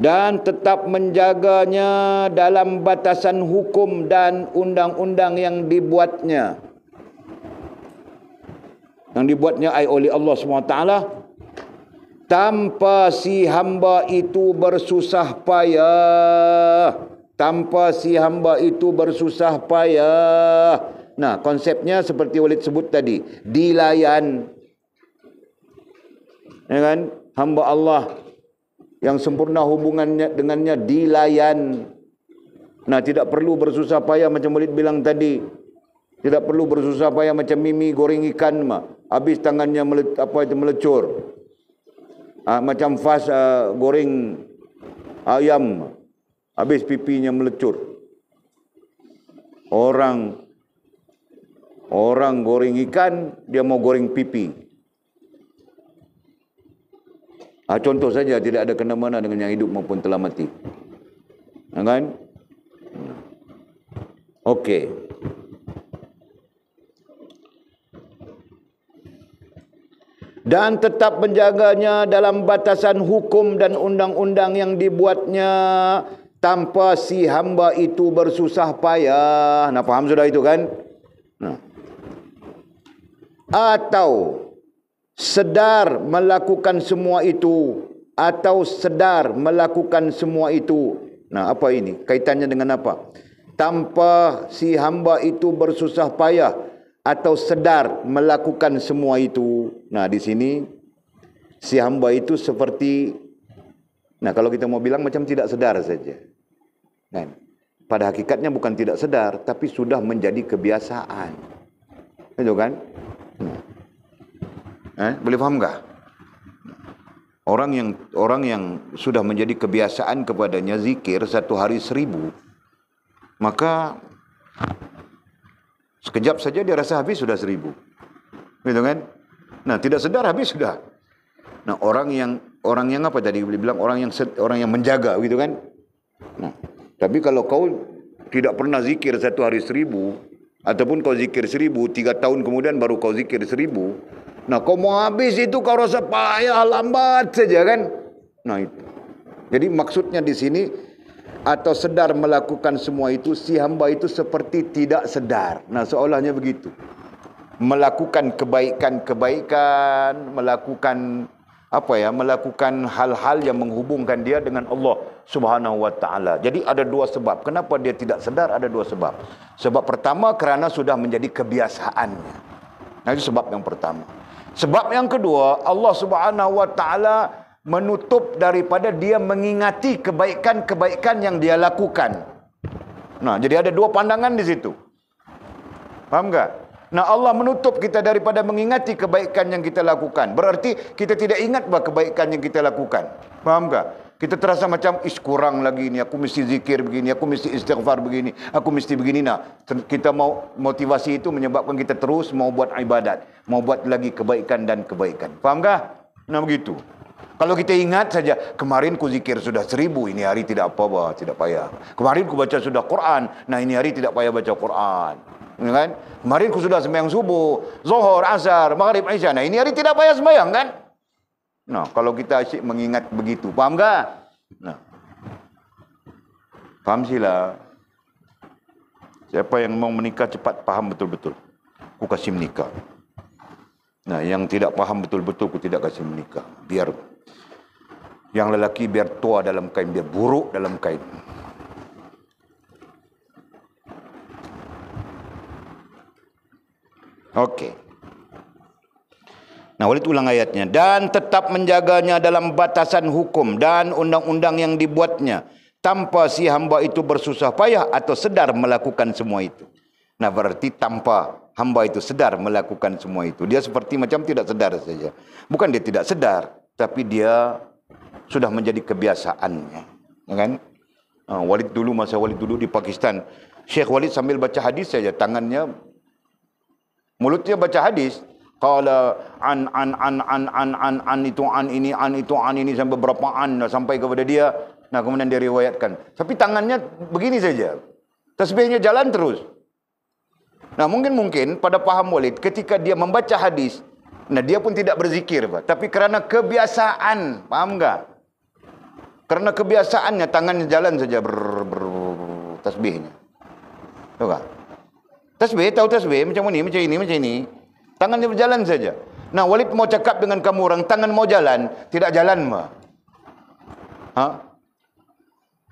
Dan tetap menjaganya dalam batasan hukum dan undang-undang yang dibuatnya. Yang dibuatnya oleh Allah Subhanahu wa taala tanpa si hamba itu bersusah payah. Nah, konsepnya seperti Walid sebut tadi, dilayan. Ya kan? Hamba Allah yang sempurna hubungannya dengannya dilayan. Nah, tidak perlu bersusah payah macam Walid bilang tadi. Tidak perlu bersusah payah macam Mimi goreng ikan mah. Habis tangannya melecur. Macam Fas goreng ayam. Habis pipinya melecur. Orang goreng ikan, dia mau goreng pipi. Contoh saja, tidak ada kena-mena dengan yang hidup maupun telah mati. Kan? Okey. Dan tetap menjaganya dalam batasan hukum dan undang-undang yang dibuatnya tanpa si hamba itu bersusah payah. Nah, faham sudah itu kan? Nah. Atau sedar melakukan semua itu. Atau sedar melakukan semua itu. Nah, apa ini? Kaitannya dengan apa? Tanpa si hamba itu bersusah payah atau sedar melakukan semua itu. Nah, di sini si hamba itu seperti, nah kalau kita mau bilang macam tidak sedar saja. Kan? Pada hakikatnya bukan tidak sedar, tapi sudah menjadi kebiasaan. Itu kan? Boleh faham enggak? Orang yang sudah menjadi kebiasaan kepadanya zikir 1 hari 1000, maka sekejap saja dia rasa habis sudah 1000. Gitu kan? Nah, tidak sedar habis sudah. Nah, orang yang apa tadi boleh bilang orang yang menjaga gitu kan? Nah, tapi kalau kau tidak pernah zikir 1 hari 1000 ataupun kau zikir 1000 3 tahun kemudian baru kau zikir 1000, nah kau mau habis itu kau rasa payah lambat saja kan? Nah, itu. Jadi maksudnya di sini atau sedar melakukan semua itu, si hamba itu seperti tidak sedar. Nah, seolahnya begitu. Melakukan kebaikan-kebaikan, melakukan hal-hal yang menghubungkan dia dengan Allah Subhanahu wa taala. Jadi ada 2 sebab. Kenapa dia tidak sedar? Ada 2 sebab. Sebab pertama kerana sudah menjadi kebiasaannya. Nah, itu sebab yang pertama. Sebab yang kedua, Allah Subhanahu wa taala menutup daripada dia mengingati kebaikan-kebaikan yang dia lakukan. Nah, jadi ada 2 pandangan di situ. Faham tak? Nah, Allah menutup kita daripada mengingati kebaikan yang kita lakukan. Berarti kita tidak ingat bah kebaikan yang kita lakukan. Faham tak? Kita terasa macam, kurang lagi ni, aku mesti zikir begini, aku mesti istighfar begini, aku mesti begini. Nah, kita mau, motivasi itu menyebabkan kita terus mau buat ibadat, mau buat lagi kebaikan dan kebaikan. Faham tak? Nah, begitu. Kalau kita ingat saja, kemarin ku zikir sudah 1000, ini hari tidak apa-apa, tidak payah. Kemarin ku baca sudah Quran, nah ini hari tidak payah baca Quran. Ya kan? Kemarin ku sudah sembahyang subuh, zuhur, asar, maghrib, isya, nah ini hari tidak payah sembahyang kan? Nah, kalau kita asyik mengingat begitu, faham tak? Nah, faham sila. Siapa yang mau menikah cepat faham betul-betul, ku kasih menikah. Nah, yang tidak faham betul-betul, ku tidak kasih menikah. Biar yang lelaki biar tua dalam kain, biar buruk dalam kain. Okey. Nah, Walid ulang ayatnya. Dan tetap menjaganya dalam batasan hukum dan undang-undang yang dibuatnya, tanpa si hamba itu bersusah payah atau sedar melakukan semua itu. Nah, berarti tanpa hamba itu sedar melakukan semua itu. Dia seperti macam tidak sedar saja. Bukan dia tidak sedar, tapi dia sudah menjadi kebiasaannya. Kan? Walid dulu, masa Walid dulu di Pakistan, Syekh Walid sambil baca hadis saja, tangannya, mulutnya baca hadis. Qala an itu an ini sampai berapa sampai kepada dia. Nah, kemudian dia riwayatkan. Tapi tangannya begini saja. Tasbihnya jalan terus. Nah, mungkin pada paham Walid ketika dia membaca hadis, nah dia pun tidak berzikir, Pak. Tapi kerana kebiasaan, paham enggak? Kerana kebiasaannya tangannya jalan saja tasbihnya. Tahu tak? Tasbih, tahu tasbih macam ini, macam ini. Tangannya berjalan saja. Nah, Walid mau cakap dengan kamu orang, tangan mau jalan, tidak jalan mah.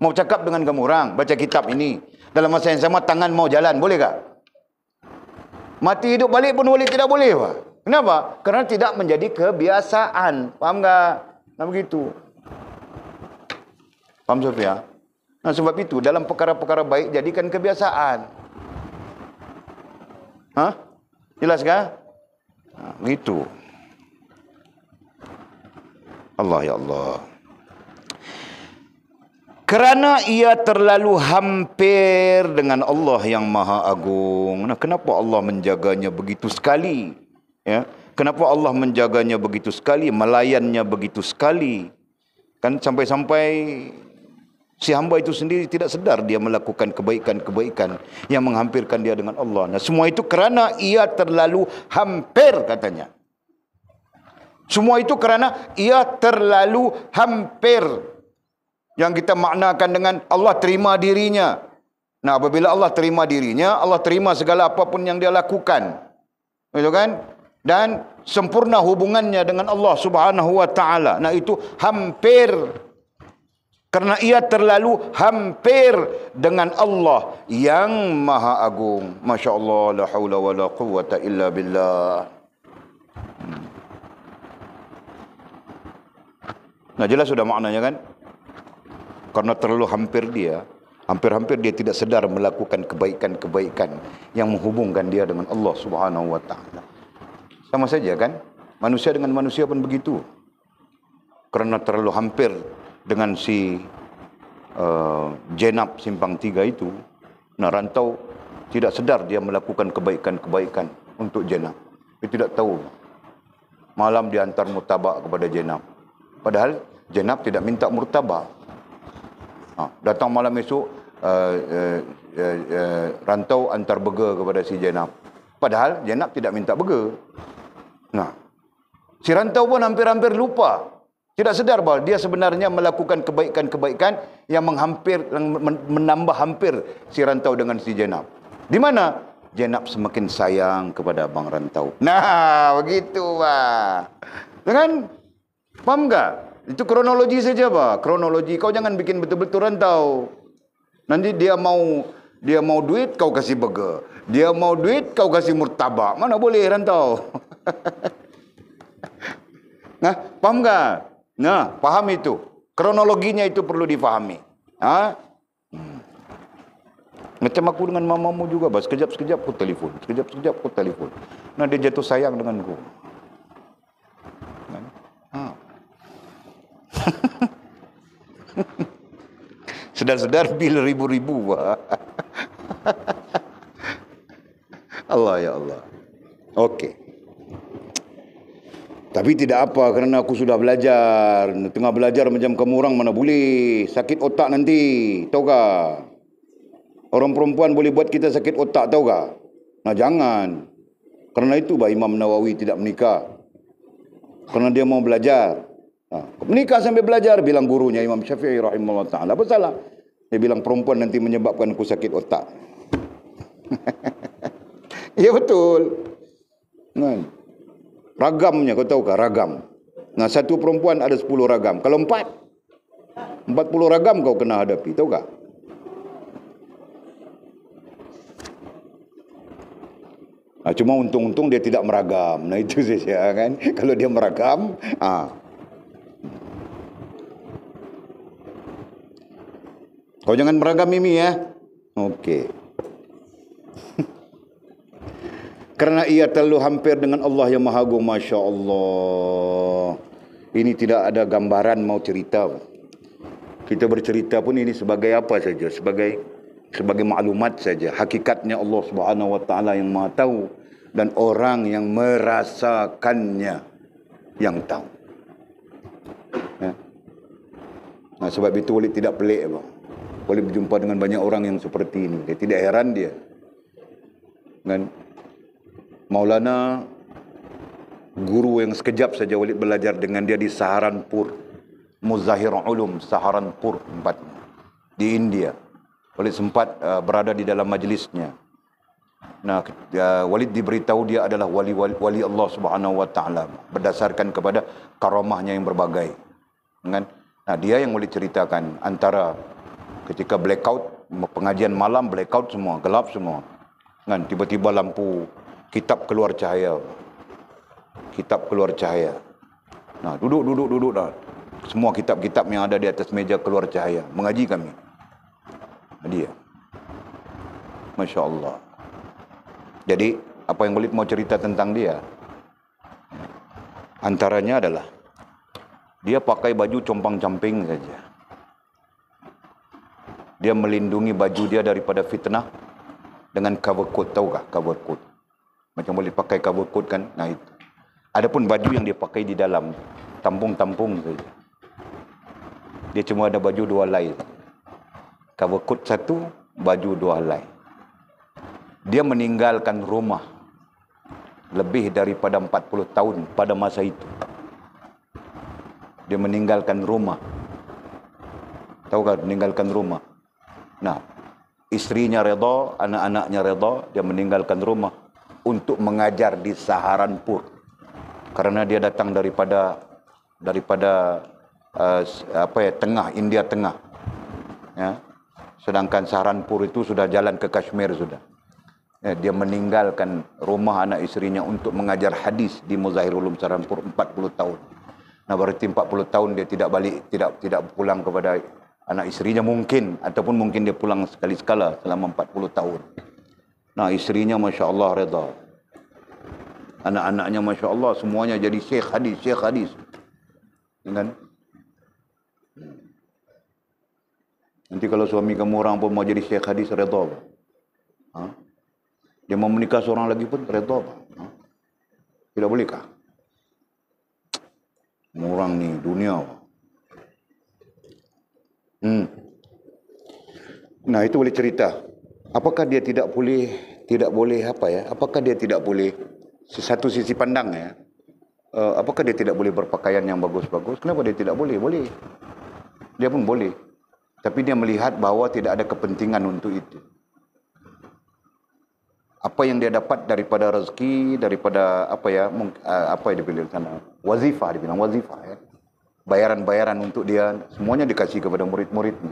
Mau cakap dengan kamu orang, baca kitab ini, dalam masa yang sama tangan mau jalan, boleh tak? Mati hidup balik pun Walid tidak boleh, Pak. Kenapa? Karena tidak menjadi kebiasaan. Faham tak? Nah, begitu. Faham, Sofia? Nah, sebab itu dalam perkara-perkara baik jadikan kebiasaan. Ha? Jelas kah? Begitu. Allah ya Allah. Kerana ia terlalu hampir dengan Allah yang Maha Agung. Nah, kenapa Allah menjaganya begitu sekali? Ya, kenapa Allah menjaganya begitu sekali, melayannya begitu sekali? Kan sampai-sampai si hamba itu sendiri tidak sedar dia melakukan kebaikan-kebaikan yang menghampirkan dia dengan Allah. Nah, semua itu kerana ia terlalu hampir katanya. Semua itu kerana ia terlalu hampir. Yang kita maknakan dengan Allah terima dirinya. Nah, apabila Allah terima dirinya, Allah terima segala apapun yang dia lakukan. Betul kan? Dan sempurna hubungannya dengan Allah Subhanahu wa taala. Nah, itu hampir. Karena ia terlalu hampir dengan Allah yang Maha Agung. Masya Allah, la haula wa la quwwata illa billah. Nah, jelas sudah maknanya kan? Karena terlalu hampir dia, hampir-hampir dia tidak sedar melakukan kebaikan-kebaikan yang menghubungkan dia dengan Allah Subhanahu wa taala. Sama saja kan? Manusia dengan manusia pun begitu. Karena terlalu hampir dengan si jenab simpang 3 itu. Nah, rantau tidak sedar dia melakukan kebaikan-kebaikan untuk jenab. Dia tidak tahu. Malam dia hantar murtabak kepada jenab. Padahal jenab tidak minta murtabak. Datang malam esok rantau antar burger kepada si jenab. Padahal jenab tidak minta burger. Nah, si rantau pun hampir-hampir lupa. Tidak sedar bahawa dia sebenarnya melakukan kebaikan-kebaikan yang menambah hampir si rantau dengan si jenab. Di mana? Jenab semakin sayang kepada abang rantau. Nah, begitu Pak. Kan? Faham tak? Itu kronologi saja Pak. Kronologi. Kau jangan bikin betul-betul rantau. Nanti dia mau duit, kau kasih burger. Dia mau duit, kau kasih murtabak. Mana boleh rantau? Nah, faham tak? Nah, faham itu. Kronologinya itu perlu difahami. Macam aku dengan mamamu juga, Bas. Sekejap-sekejap aku telefon. Sekejap-sekejap aku telefon. Nah, dia jatuh sayang denganku. Sedar-sedar bil ribu-ribu. Allah ya Allah. Okey. Tapi tidak apa, kerana aku sudah belajar. Tengah belajar macam kamu orang mana boleh. Sakit otak nanti. Tahu tak? Orang perempuan boleh buat kita sakit otak, tahu tak? Nah, jangan. Kerana itu Imam Nawawi tidak menikah. Kerana dia mau belajar. Menikah sambil belajar, bilang gurunya Imam Syafi'i rahimahullah ta'ala. Apa salah? Dia bilang perempuan nanti menyebabkan aku sakit otak. Ya betul. Kan? Ragamnya, kau tahu tak? Ragam. Nah, satu perempuan ada 10 ragam. Kalau 40 ragam kau kena hadapi. Tahu tak? Nah, cuma untung-untung dia tidak meragam. Nah, itu saja kan. Kalau dia meragam, kau jangan meragam Mimi ya. Okey. Kerana ia terlalu hampir dengan Allah yang Maha Agung. Masya Allah. Ini tidak ada gambaran mau cerita. Kita bercerita pun ini sebagai apa saja. Sebagai maklumat saja. Hakikatnya Allah Subhanahu wa taala yang Maha tahu. Dan orang yang merasakannya yang tahu. Ya. Nah, sebab itu Walid tidak pelik apa. Walid berjumpa dengan banyak orang yang seperti ini. Dia tidak heran dia. Kan? Maulana, guru yang sekejap saja Walid belajar dengan dia di Saharanpur. Muzahir Ulum, Saharanpur tempatnya. Di India. Walid sempat berada di dalam majlisnya. Nah, Walid diberitahu dia adalah wali Allah Subhanahu wa taala berdasarkan kepada karamahnya yang berbagai. Kan? Nah, dia yang Walid ceritakan antara ketika blackout, pengajian malam blackout semua, gelap semua. Kan? Tiba-tiba lampu kitab keluar cahaya. Kitab keluar cahaya. Nah, duduk dah. Semua kitab-kitab yang ada di atas meja keluar cahaya. Mengaji kami. Dia. Masya Allah. Jadi Apa yang Walid mau cerita tentang dia? Antaranya adalah dia pakai baju compang-camping saja. Dia melindungi baju dia daripada fitnah dengan cover coat. Tahu tak cover coat? Macam Walid pakai cover coat kan? Nah itu. Adapun baju yang dia pakai di dalam, tampung-tampung saja. Dia cuma ada baju 2 helai. Cover coat 1, baju 2 helai. Dia meninggalkan rumah lebih daripada 40 tahun pada masa itu. Dia meninggalkan rumah. Tahu kan meninggalkan rumah? Nah, istrinya redha, anak-anaknya redha, dia meninggalkan rumah untuk mengajar di Saharanpur. Karena dia datang daripada tengah, India Tengah. Ya. Sedangkan Saharanpur itu sudah jalan ke Kashmir sudah. Ya, dia meninggalkan rumah anak istrinya untuk mengajar hadis di Muzahir Ulum Saharanpur 40 tahun. Nah, berarti 40 tahun dia tidak balik, tidak pulang kepada anak istrinya mungkin, ataupun mungkin dia pulang sekali-sekala selama 40 tahun. Nah, istrinya Masya Allah redha. Anak-anaknya Masya Allah semuanya jadi syekh hadis. Kan? Nanti kalau suami kamu orang pun mau jadi syekh hadis, redha. Ha? Dia mau menikah seorang lagi pun redha. Ha? Tidak bolehkah? Orang ni dunia. Nah, itu boleh cerita. Apakah dia tidak boleh apa ya? Apakah dia tidak boleh, satu sisi pandang ya? Apakah dia tidak boleh berpakaian yang bagus-bagus? Kenapa dia tidak boleh? Boleh. Dia pun boleh. Tapi dia melihat bahawa tidak ada kepentingan untuk itu. Apa yang dia dapat daripada rezeki, daripada apa yang dibilang sana, wazifah, dibilang wazifah ya. Bayaran-bayaran untuk dia, semuanya dikasih kepada murid-muridnya.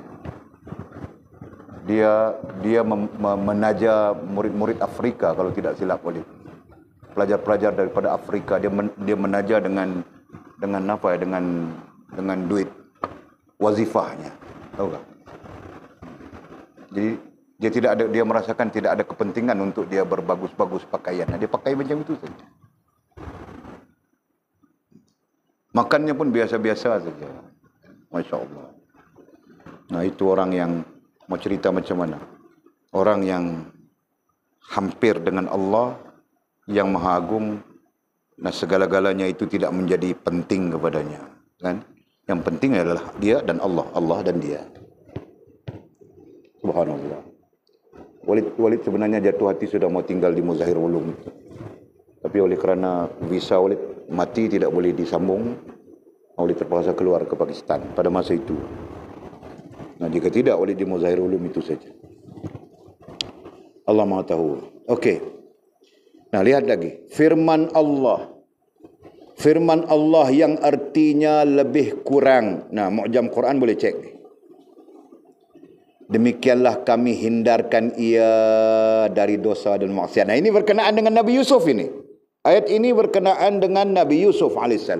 Dia menaja murid-murid Afrika kalau tidak silap oleh pelajar-pelajar daripada Afrika. Dia menaja dengan apa ya, dengan duit wazifahnya, tahu tak? Jadi dia merasakan tidak ada kepentingan untuk dia berbagus-bagus pakaian. Dia pakai macam itu saja. Makannya pun biasa-biasa saja. Masya Allah. Nah, itu orang yang mau cerita macam mana? Orang yang hampir dengan Allah yang Maha Agung. Nah, segala-galanya itu tidak menjadi penting kepadanya. Kan? Yang penting adalah dia dan Allah. Allah dan dia. Subhanallah. Walid sebenarnya jatuh hati sudah mau tinggal di Muzahir Ulum. Tapi oleh kerana visa Walid mati tidak boleh disambung, Walid terpaksa keluar ke Pakistan pada masa itu. Nah, jika tidak, Walid di Muzahir Ulum itu saja. Allah Maha tahu. Okey. Nah, lihat lagi. Firman Allah yang artinya lebih kurang. Nah, Mu'jam Quran boleh cek ni. Demikianlah kami hindarkan ia dari dosa dan maksiat. Nah, ini berkenaan dengan Nabi Yusuf ini. Ayat ini berkenaan dengan Nabi Yusuf AS.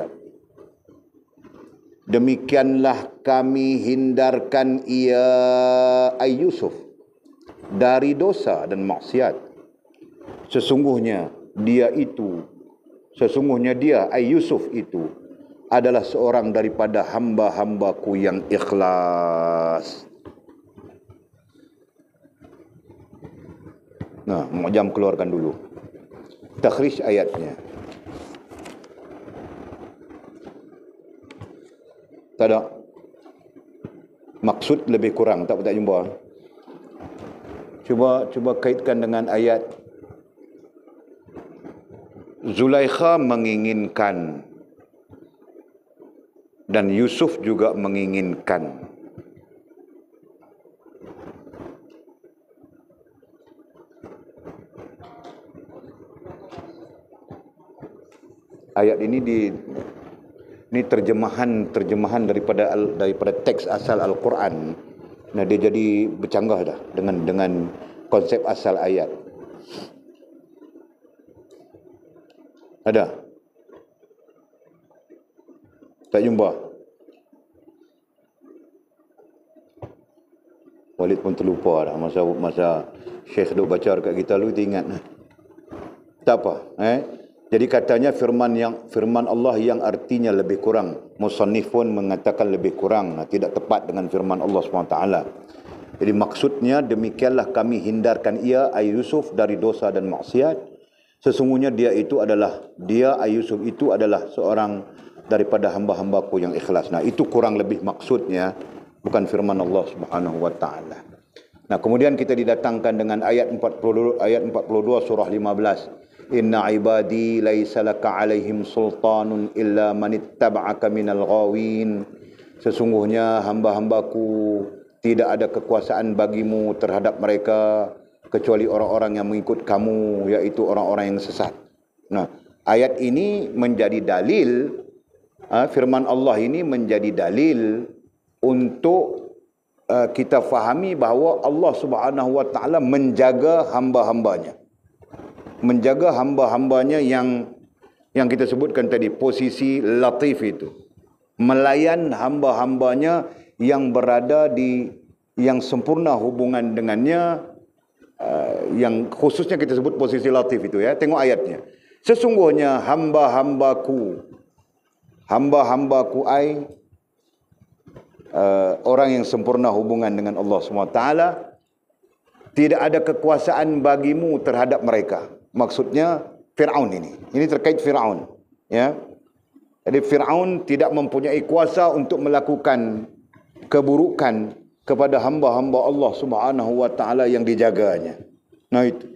Demikianlah kami hindarkan ia, ay Yusuf, dari dosa dan maksiat. Sesungguhnya dia, ay Yusuf itu, adalah seorang daripada hamba-hambaku yang ikhlas. Nah, Mu'jam keluarkan dulu takhrij ayatnya. Tak ada maksud lebih kurang, tak jumpa. Cuba kaitkan dengan ayat Zulaikha menginginkan dan Yusuf juga menginginkan. Ayat ini terjemahan daripada teks asal Al-Quran. Nah, dia jadi bercanggah dah dengan konsep asal ayat. Ada? Tak jumpa? Walid pun terlupa dah masa Syekh duk baca dekat kita lu, kita ingat. Tak apa. Jadi katanya firman Allah yang artinya lebih kurang. Musannif pun mengatakan lebih kurang. Tidak tepat dengan firman Allah SWT. Jadi maksudnya demikianlah kami hindarkan ia, ay Yusuf, dari dosa dan maksiat. Sesungguhnya dia Yusuf itu adalah seorang daripada hamba-hambaku yang ikhlas. Nah, itu kurang lebih maksudnya, bukan firman Allah Subhanahu wa taala. Nah, kemudian kita didatangkan dengan ayat 42 surah 15. Inna ibadi laisa laka alaihim sultanun illa man ittaba'aka minal ghawin. Sesungguhnya hamba-hambaku tidak ada kekuasaan bagimu terhadap mereka kecuali orang-orang yang mengikut kamu, yaitu orang-orang yang sesat. Nah, ayat ini menjadi dalil, firman Allah ini menjadi dalil untuk kita fahami bahawa Allah Subhanahu wa taala menjaga hamba-hambanya. Menjaga hamba-hambanya yang kita sebutkan tadi, posisi latif itu. Melayan hamba-hambanya yang berada yang sempurna hubungan dengannya, yang khususnya kita sebut posisi latif itu ya. Tengok ayatnya. Sesungguhnya hamba-hambaku ai orang yang sempurna hubungan dengan Allah SWT, tidak ada kekuasaan bagimu terhadap mereka. Maksudnya Fir'aun ini. Ini terkait Fir'aun. Ya. Jadi Fir'aun tidak mempunyai kuasa untuk melakukan keburukan kepada hamba-hamba Allah Subhanahu wa taala yang dijaganya. Nah itu.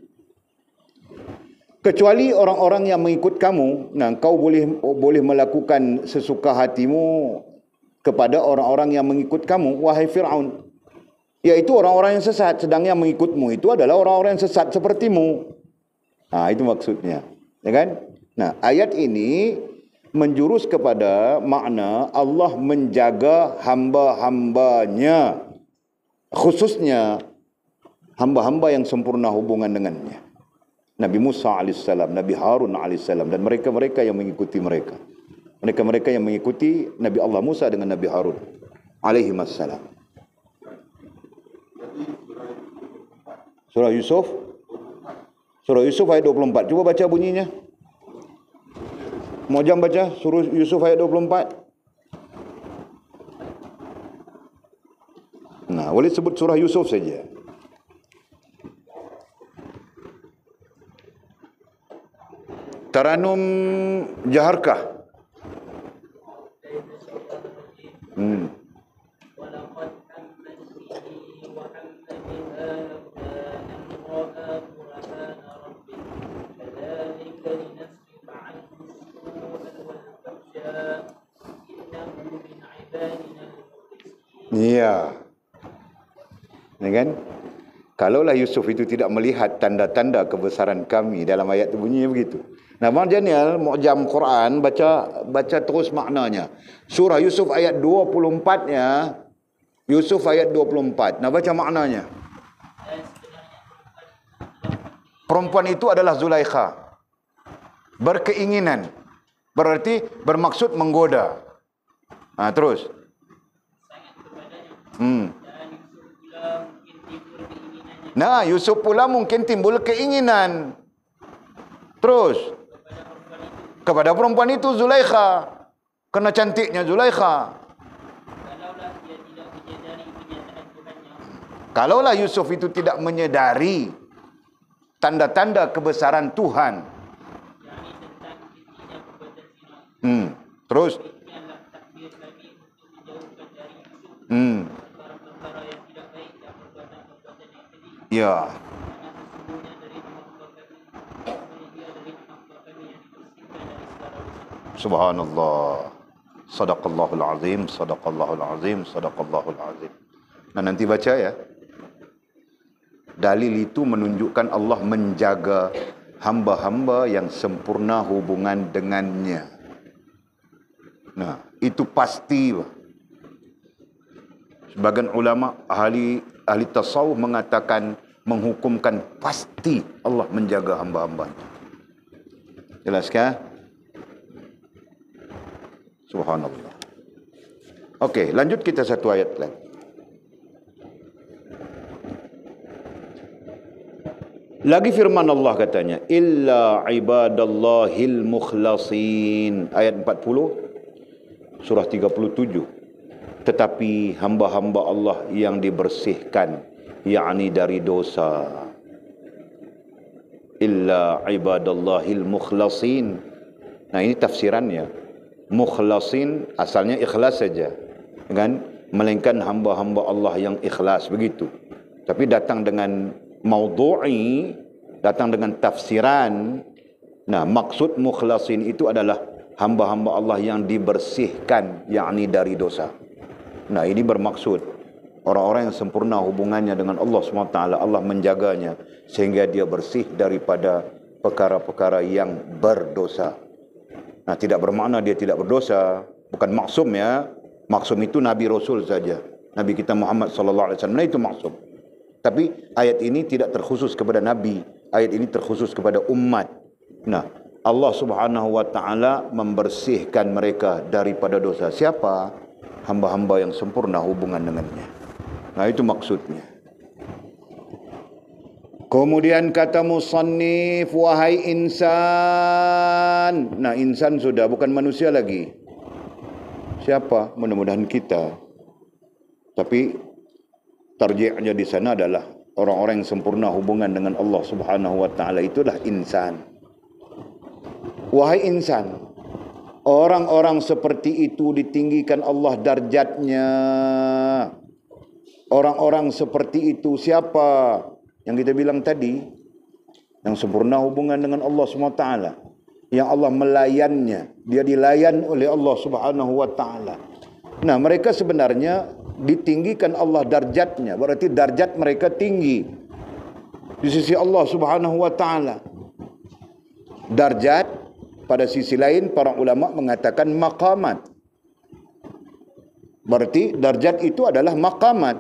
Kecuali orang-orang yang mengikut kamu, nah kau boleh melakukan sesuka hatimu kepada orang-orang yang mengikut kamu, wahai Fir'aun. Yaitu orang-orang yang sesat, sedang yang mengikutmu itu adalah orang-orang yang sesat sepertimu. Nah, itu maksudnya. Ya kan? Nah, ayat ini menjurus kepada makna Allah menjaga hamba-hambanya, khususnya hamba-hamba yang sempurna hubungan dengannya. Nabi Musa AS, Nabi Harun AS, dan mereka-mereka yang mengikuti mereka. Mereka-mereka yang mengikuti Nabi Allah Musa dengan Nabi Harun alaihimassalam. Surah Yusuf. Surah Yusuf ayat 24. Cuba baca bunyinya. Mu'jam baca surah Yusuf ayat 24. Nah, boleh sebut surah Yusuf saja. Taranum Jaharkah. Ya. Ini kan? Kalaulah Yusuf itu tidak melihat tanda-tanda kebesaran kami, dalam ayat itu bunyinya begitu. Nah, Bang Daniel, Mu'jam Quran, baca terus maknanya. Surah Yusuf ayat 24-nya, Yusuf ayat 24. Nah, baca maknanya. Perempuan itu adalah Zulaikha. Berkeinginan. Berarti bermaksud menggoda. Nah, terus. Nah, Yusuf pula mungkin timbul keinginan. Terus. Kepada perempuan itu Zulaikha. Kena cantiknya Zulaikha. Kalaulah Yusuf itu tidak menyedari tanda-tanda kebesaran Tuhan. Terus. Ya. Subhanallah. Sadaqallahul azim, sadaqallahul azim, sadaqallahul azim. Nah, nanti baca ya. Dalil itu menunjukkan Allah menjaga hamba-hamba yang sempurna hubungan dengannya. Nah, itu pasti. Sebagian ulama ahli tasawuf mengatakan, menghukumkan pasti Allah menjaga hamba-hambanya. Jelaskah? Subhanallah. Okey, lanjut kita satu ayat lagi. Lagi firman Allah katanya, illa ibadallahil mukhlasin. Ayat 40, surah 37. Tetapi hamba-hamba Allah yang dibersihkan, yakni dari dosa. Illa ibadallahil mukhlasin. Nah, ini tafsirannya. Mukhlasin asalnya ikhlas saja, kan? Melainkan hamba-hamba Allah yang ikhlas, begitu. Tapi datang dengan maudhu'i, datang dengan tafsiran. Nah, maksud mukhlasin itu adalah hamba-hamba Allah yang dibersihkan, yakni dari dosa. Nah, ini bermaksud orang-orang yang sempurna hubungannya dengan Allah SWT. Allah menjaganya sehingga dia bersih daripada perkara-perkara yang berdosa. Nah, tidak bermakna dia tidak berdosa, bukan maksum ya. Maksum itu Nabi Rasul saja. Nabi kita Muhammad SAW, nah itu maksum. Tapi ayat ini tidak terkhusus kepada Nabi. Ayat ini terkhusus kepada umat. Nah, Allah Subhanahu wa Ta'ala membersihkan mereka daripada dosa. Siapa? Hamba-hamba yang sempurna hubungan dengannya. Nah, itu maksudnya. Kemudian kata musannif, wahai insan. Nah, insan sudah bukan manusia lagi. Siapa? Mudah-mudahan kita. Tapi tarji'nya di sana adalah orang-orang yang sempurna hubungan dengan Allah Subhanahu wa Ta'ala, itulah insan. Wahai insan, orang-orang seperti itu ditinggikan Allah darjatnya. Orang-orang seperti itu siapa? Yang kita bilang tadi, yang sempurna hubungan dengan Allah SWT, yang Allah melayannya, dia dilayan oleh Allah Subhanahu wa Ta'ala. Nah, mereka sebenarnya ditinggikan Allah darjatnya, berarti darjat mereka tinggi di sisi Allah Subhanahu wa Ta'ala. Darjat pada sisi lain para ulama mengatakan maqamat, berarti darjat itu adalah maqamat.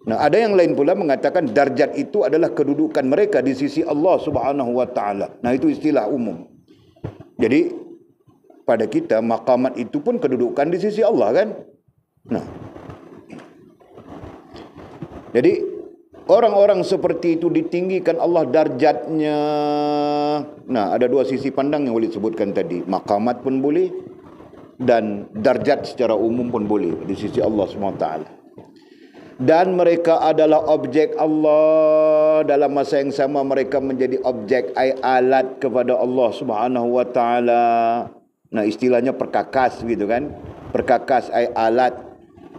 Nah, ada yang lain pula mengatakan darjat itu adalah kedudukan mereka di sisi Allah Subhanahu wa Ta'ala. Nah, itu istilah umum. Jadi pada kita maqamat itu pun kedudukan di sisi Allah, kan? Nah, jadi orang-orang seperti itu ditinggikan Allah darjatnya. Nah, ada dua sisi pandang yang boleh disebutkan tadi. Maqamat pun boleh dan darjat secara umum pun boleh di sisi Allah SWT. Dan mereka adalah objek Allah. Dalam masa yang sama mereka menjadi objek alat kepada Allah Subhanahu wa Ta'ala. Nah, istilahnya perkakas gitu kan. Perkakas alat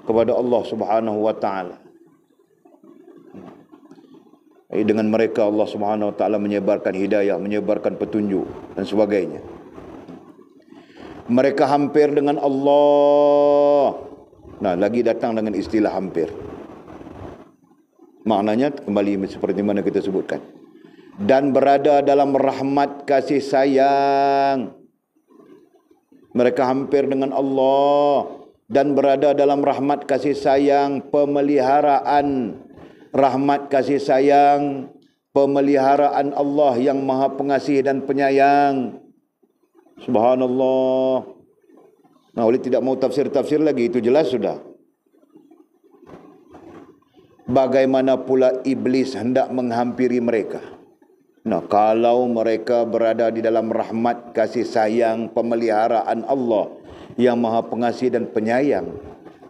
kepada Allah Subhanahu wa Ta'ala. Dengan mereka Allah Subhanahu wa Ta'ala menyebarkan hidayah, menyebarkan petunjuk dan sebagainya. Mereka hampir dengan Allah. Nah, lagi datang dengan istilah hampir. Maknanya kembali seperti mana kita sebutkan. Dan berada dalam rahmat kasih sayang. Mereka hampir dengan Allah dan berada dalam rahmat kasih sayang, pemeliharaan rahmat kasih sayang, pemeliharaan Allah yang Maha Pengasih dan Penyayang. Subhanallah. Nah, oleh tidak mau tafsir-tafsir lagi, itu jelas sudah. Bagaimana pula iblis hendak menghampiri mereka. Nah, kalau mereka berada di dalam rahmat kasih sayang, pemeliharaan Allah yang Maha Pengasih dan Penyayang,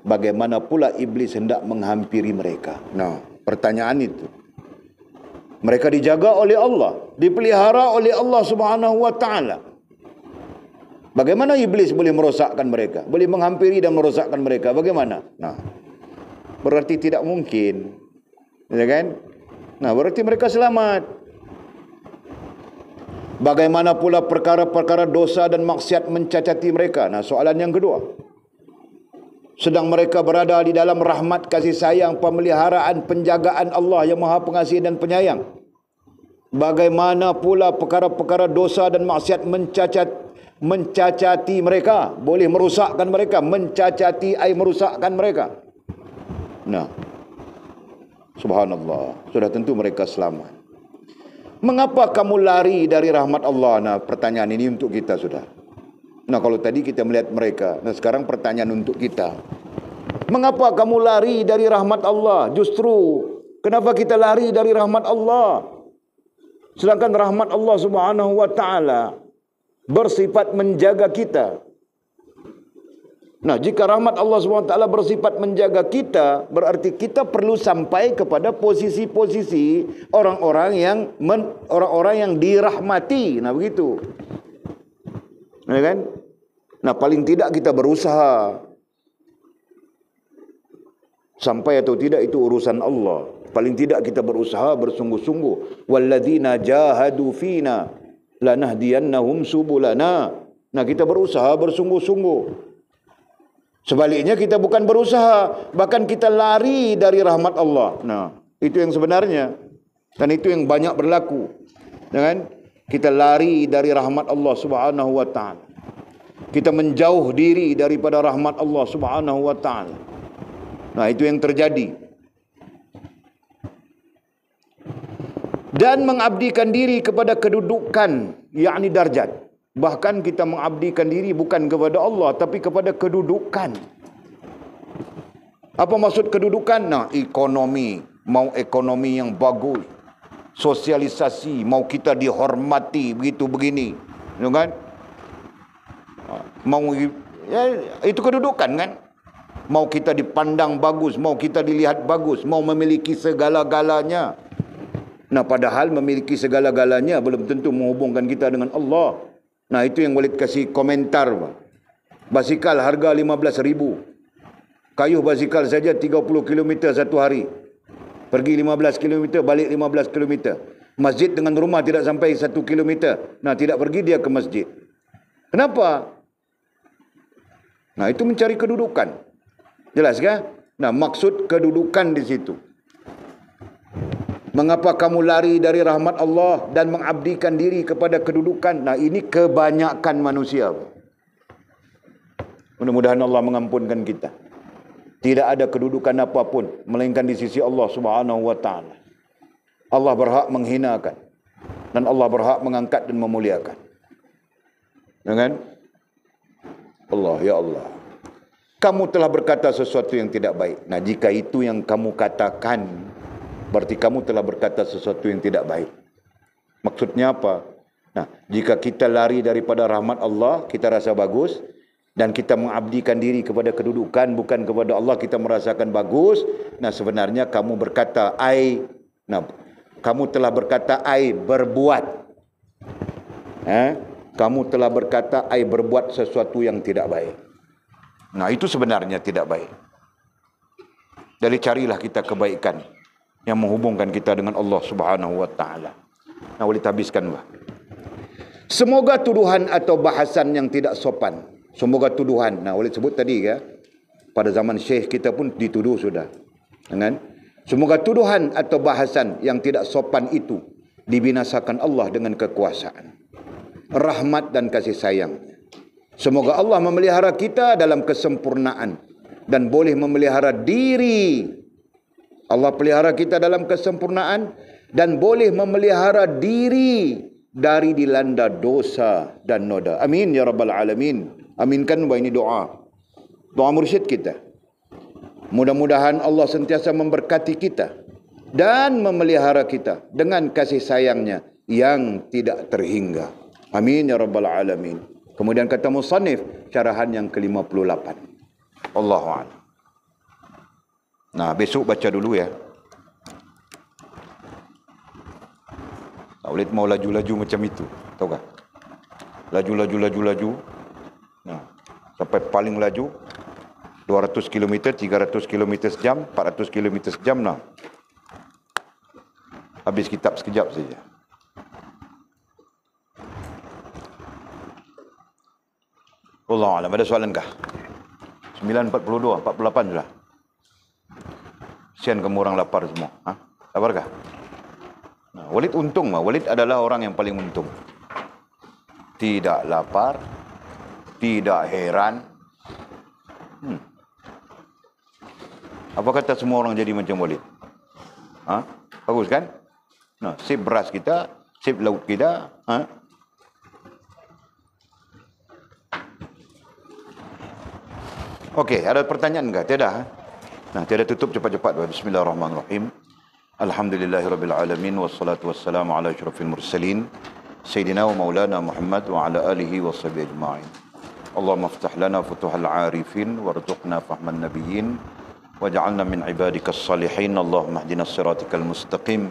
bagaimana pula iblis hendak menghampiri mereka? Nah, pertanyaan itu. Mereka dijaga oleh Allah, dipelihara oleh Allah Subhanahu wa Ta'ala. Bagaimana iblis boleh merosakkan mereka, boleh menghampiri dan merosakkan mereka? Bagaimana? Nah, berarti tidak mungkin, ya kan? Nah, berarti mereka selamat. Bagaimana pula perkara-perkara dosa dan maksiat mencacati mereka? Nah, soalan yang kedua. Sedang mereka berada di dalam rahmat kasih sayang, pemeliharaan, penjagaan Allah yang Maha Pengasih dan Penyayang. Bagaimana pula perkara-perkara dosa dan maksiat mencacati mereka, boleh merosakkan mereka, mencacati ay merosakkan mereka. Nah, subhanallah, sudah tentu mereka selamat. Mengapa kamu lari dari rahmat Allah? Nah, pertanyaan ini untuk kita sudah. Nah, kalau tadi kita melihat mereka, nah sekarang pertanyaan untuk kita. Mengapa kamu lari dari rahmat Allah? Justru Kenapa kita lari dari rahmat Allah? Sedangkan rahmat Allah Subhanahu wa taala bersifat menjaga kita. Nah, jika rahmat Allah SWT bersifat menjaga kita, berarti kita perlu sampai kepada posisi-posisi orang-orang yang dirahmati. Nah, begitu. Ya kan? Nah, paling tidak kita berusaha. Sampai atau tidak itu urusan Allah. Paling tidak kita berusaha bersungguh-sungguh. Walladzina jahadu fina lanahdiyannahum subulana. Nah, kita berusaha bersungguh-sungguh. Sebaliknya kita bukan berusaha, bahkan kita lari dari rahmat Allah. Nah, itu yang sebenarnya. Dan itu yang banyak berlaku. Ya kan? Kita lari dari rahmat Allah Subhanahu wa taala. Kita menjauh diri daripada rahmat Allah Subhanahu wa taala. Nah, itu yang terjadi. Dan mengabdikan diri kepada kedudukan, yakni darjat. Bahkan kita mengabdikan diri bukan kepada Allah, tapi kepada kedudukan. Apa maksud kedudukan? Nah, ekonomi. Mau ekonomi yang bagus. Sosialisasi. Mau kita dihormati. Begitu begini. Ya kan? Mau, ya, itu kedudukan kan? Mau kita dipandang bagus. Mau kita dilihat bagus. Mau memiliki segala-galanya. Nah, padahal memiliki segala-galanya belum tentu menghubungkan kita dengan Allah. Nah, itu yang Walid kasih komentar. Basikal harga 15.000. Kayuh basikal saja 30 km satu hari. Pergi 15 km, balik 15 km. Masjid dengan rumah tidak sampai 1 km. Nah, tidak pergi dia ke masjid. Kenapa? Nah, itu mencari kedudukan. Jelas kan? Nah, maksud kedudukan di situ. Mengapa kamu lari dari rahmat Allah dan mengabdikan diri kepada kedudukan? Nah, ini kebanyakan manusia. Mudah-mudahan Allah mengampunkan kita. Tidak ada kedudukan apapun melainkan di sisi Allah Subhanahu wa taala. Allah berhak menghinakan dan Allah berhak mengangkat dan memuliakan. Dengan Allah, ya Allah. Kamu telah berkata sesuatu yang tidak baik. Nah, jika itu yang kamu katakan, berarti kamu telah berkata sesuatu yang tidak baik. Maksudnya apa? Nah, jika kita lari daripada rahmat Allah, kita rasa bagus. Dan kita mengabdikan diri kepada kedudukan, bukan kepada Allah, kita merasakan bagus. Nah, sebenarnya kamu berkata, kamu telah berkata, berbuat. Kamu telah berkata, berbuat sesuatu yang tidak baik. Nah, itu sebenarnya tidak baik. Jadi carilah kita kebaikan yang menghubungkan kita dengan Allah Subhanahu wa taala. Nah, boleh habiskan, Pak. Semoga tuduhan atau bahasan yang tidak sopan. Semoga tuduhan. Nah, boleh sebut tadi ya. Pada zaman Syekh kita pun dituduh sudah. Kan? Semoga tuduhan atau bahasan yang tidak sopan itu dibinasakan Allah dengan kekuasaan, rahmat dan kasih sayang. Semoga Allah memelihara kita dalam kesempurnaan dan boleh memelihara diri. Allah pelihara kita dalam kesempurnaan dan boleh memelihara diri dari dilanda dosa dan noda. Amin ya rabbal alamin. Aminkan bahwa ini doa. Doa mursyid kita. Mudah-mudahan Allah sentiasa memberkati kita dan memelihara kita dengan kasih sayangnya yang tidak terhingga. Amin ya rabbal alamin. Kemudian kata musannif, syarahan yang ke-58. Allahu a'lam. Nah, besok baca dulu ya. Walid mau laju-laju macam itu, tahu tak? Laju. Nah, sampai paling laju 200 km, 300 km sejam, 400 km sejam. Nah, habis kitab sekejap saja. Wallahu a'lam. Ada soalan kah? 9.42, 48 sudah. Kesian kamu orang lapar semua. Lapar kah? Nah, Walid untung. Walid adalah orang yang paling untung. Tidak lapar, tidak heran. Apa kata semua orang jadi macam Walid? Bagus kan? Nah, sip beras kita, sip laut kita. Okey, ada pertanyaan enggak? Tiada. Nah, tiada, tutup cepat-cepat. Bismillahirrahmanirrahim. Alhamdulillahi Rabbil Alamin. Wassalatu wassalamu ala asyrafil mursalin Sayyidina wa maulana Muhammad wa ala alihi wa sahbihi ajma'in. Allahumma aftah lana futuhal arifin warzuqna fahman nabiyyin waj'alna min ibadikas salihin. Allahumma hdina siratikal mustaqim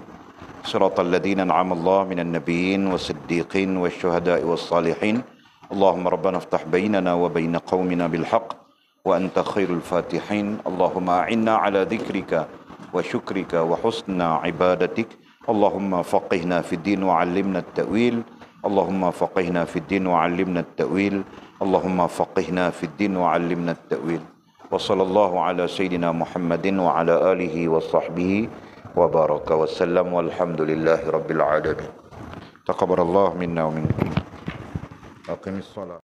siratal ladzina an'ama Allah minan nabiyyin was-siddiqin wasyuhada'i was-salihin. Allahumma rabbana aftah bainana wa baina qaumina bil haqq wa anta khairul fatihin. Allahumma a'inna ala dhikrika wa syukrika wa husna ibadatik. Allahumma faqihna fid din wa 'allimna at-ta'wil. Allahumma faqihna fid din wa 'allimna at-ta'wil. Allahumma faqihna fid din wa 'allimna at-ta'wil. Wa sallallahu ala sayyidina Muhammadin wa ala alihi wa sahbihi wa baraka wa sallam walhamdulillahi rabbil alamin. Taqabbalallahu minna wa minkum. Aqimis shalah.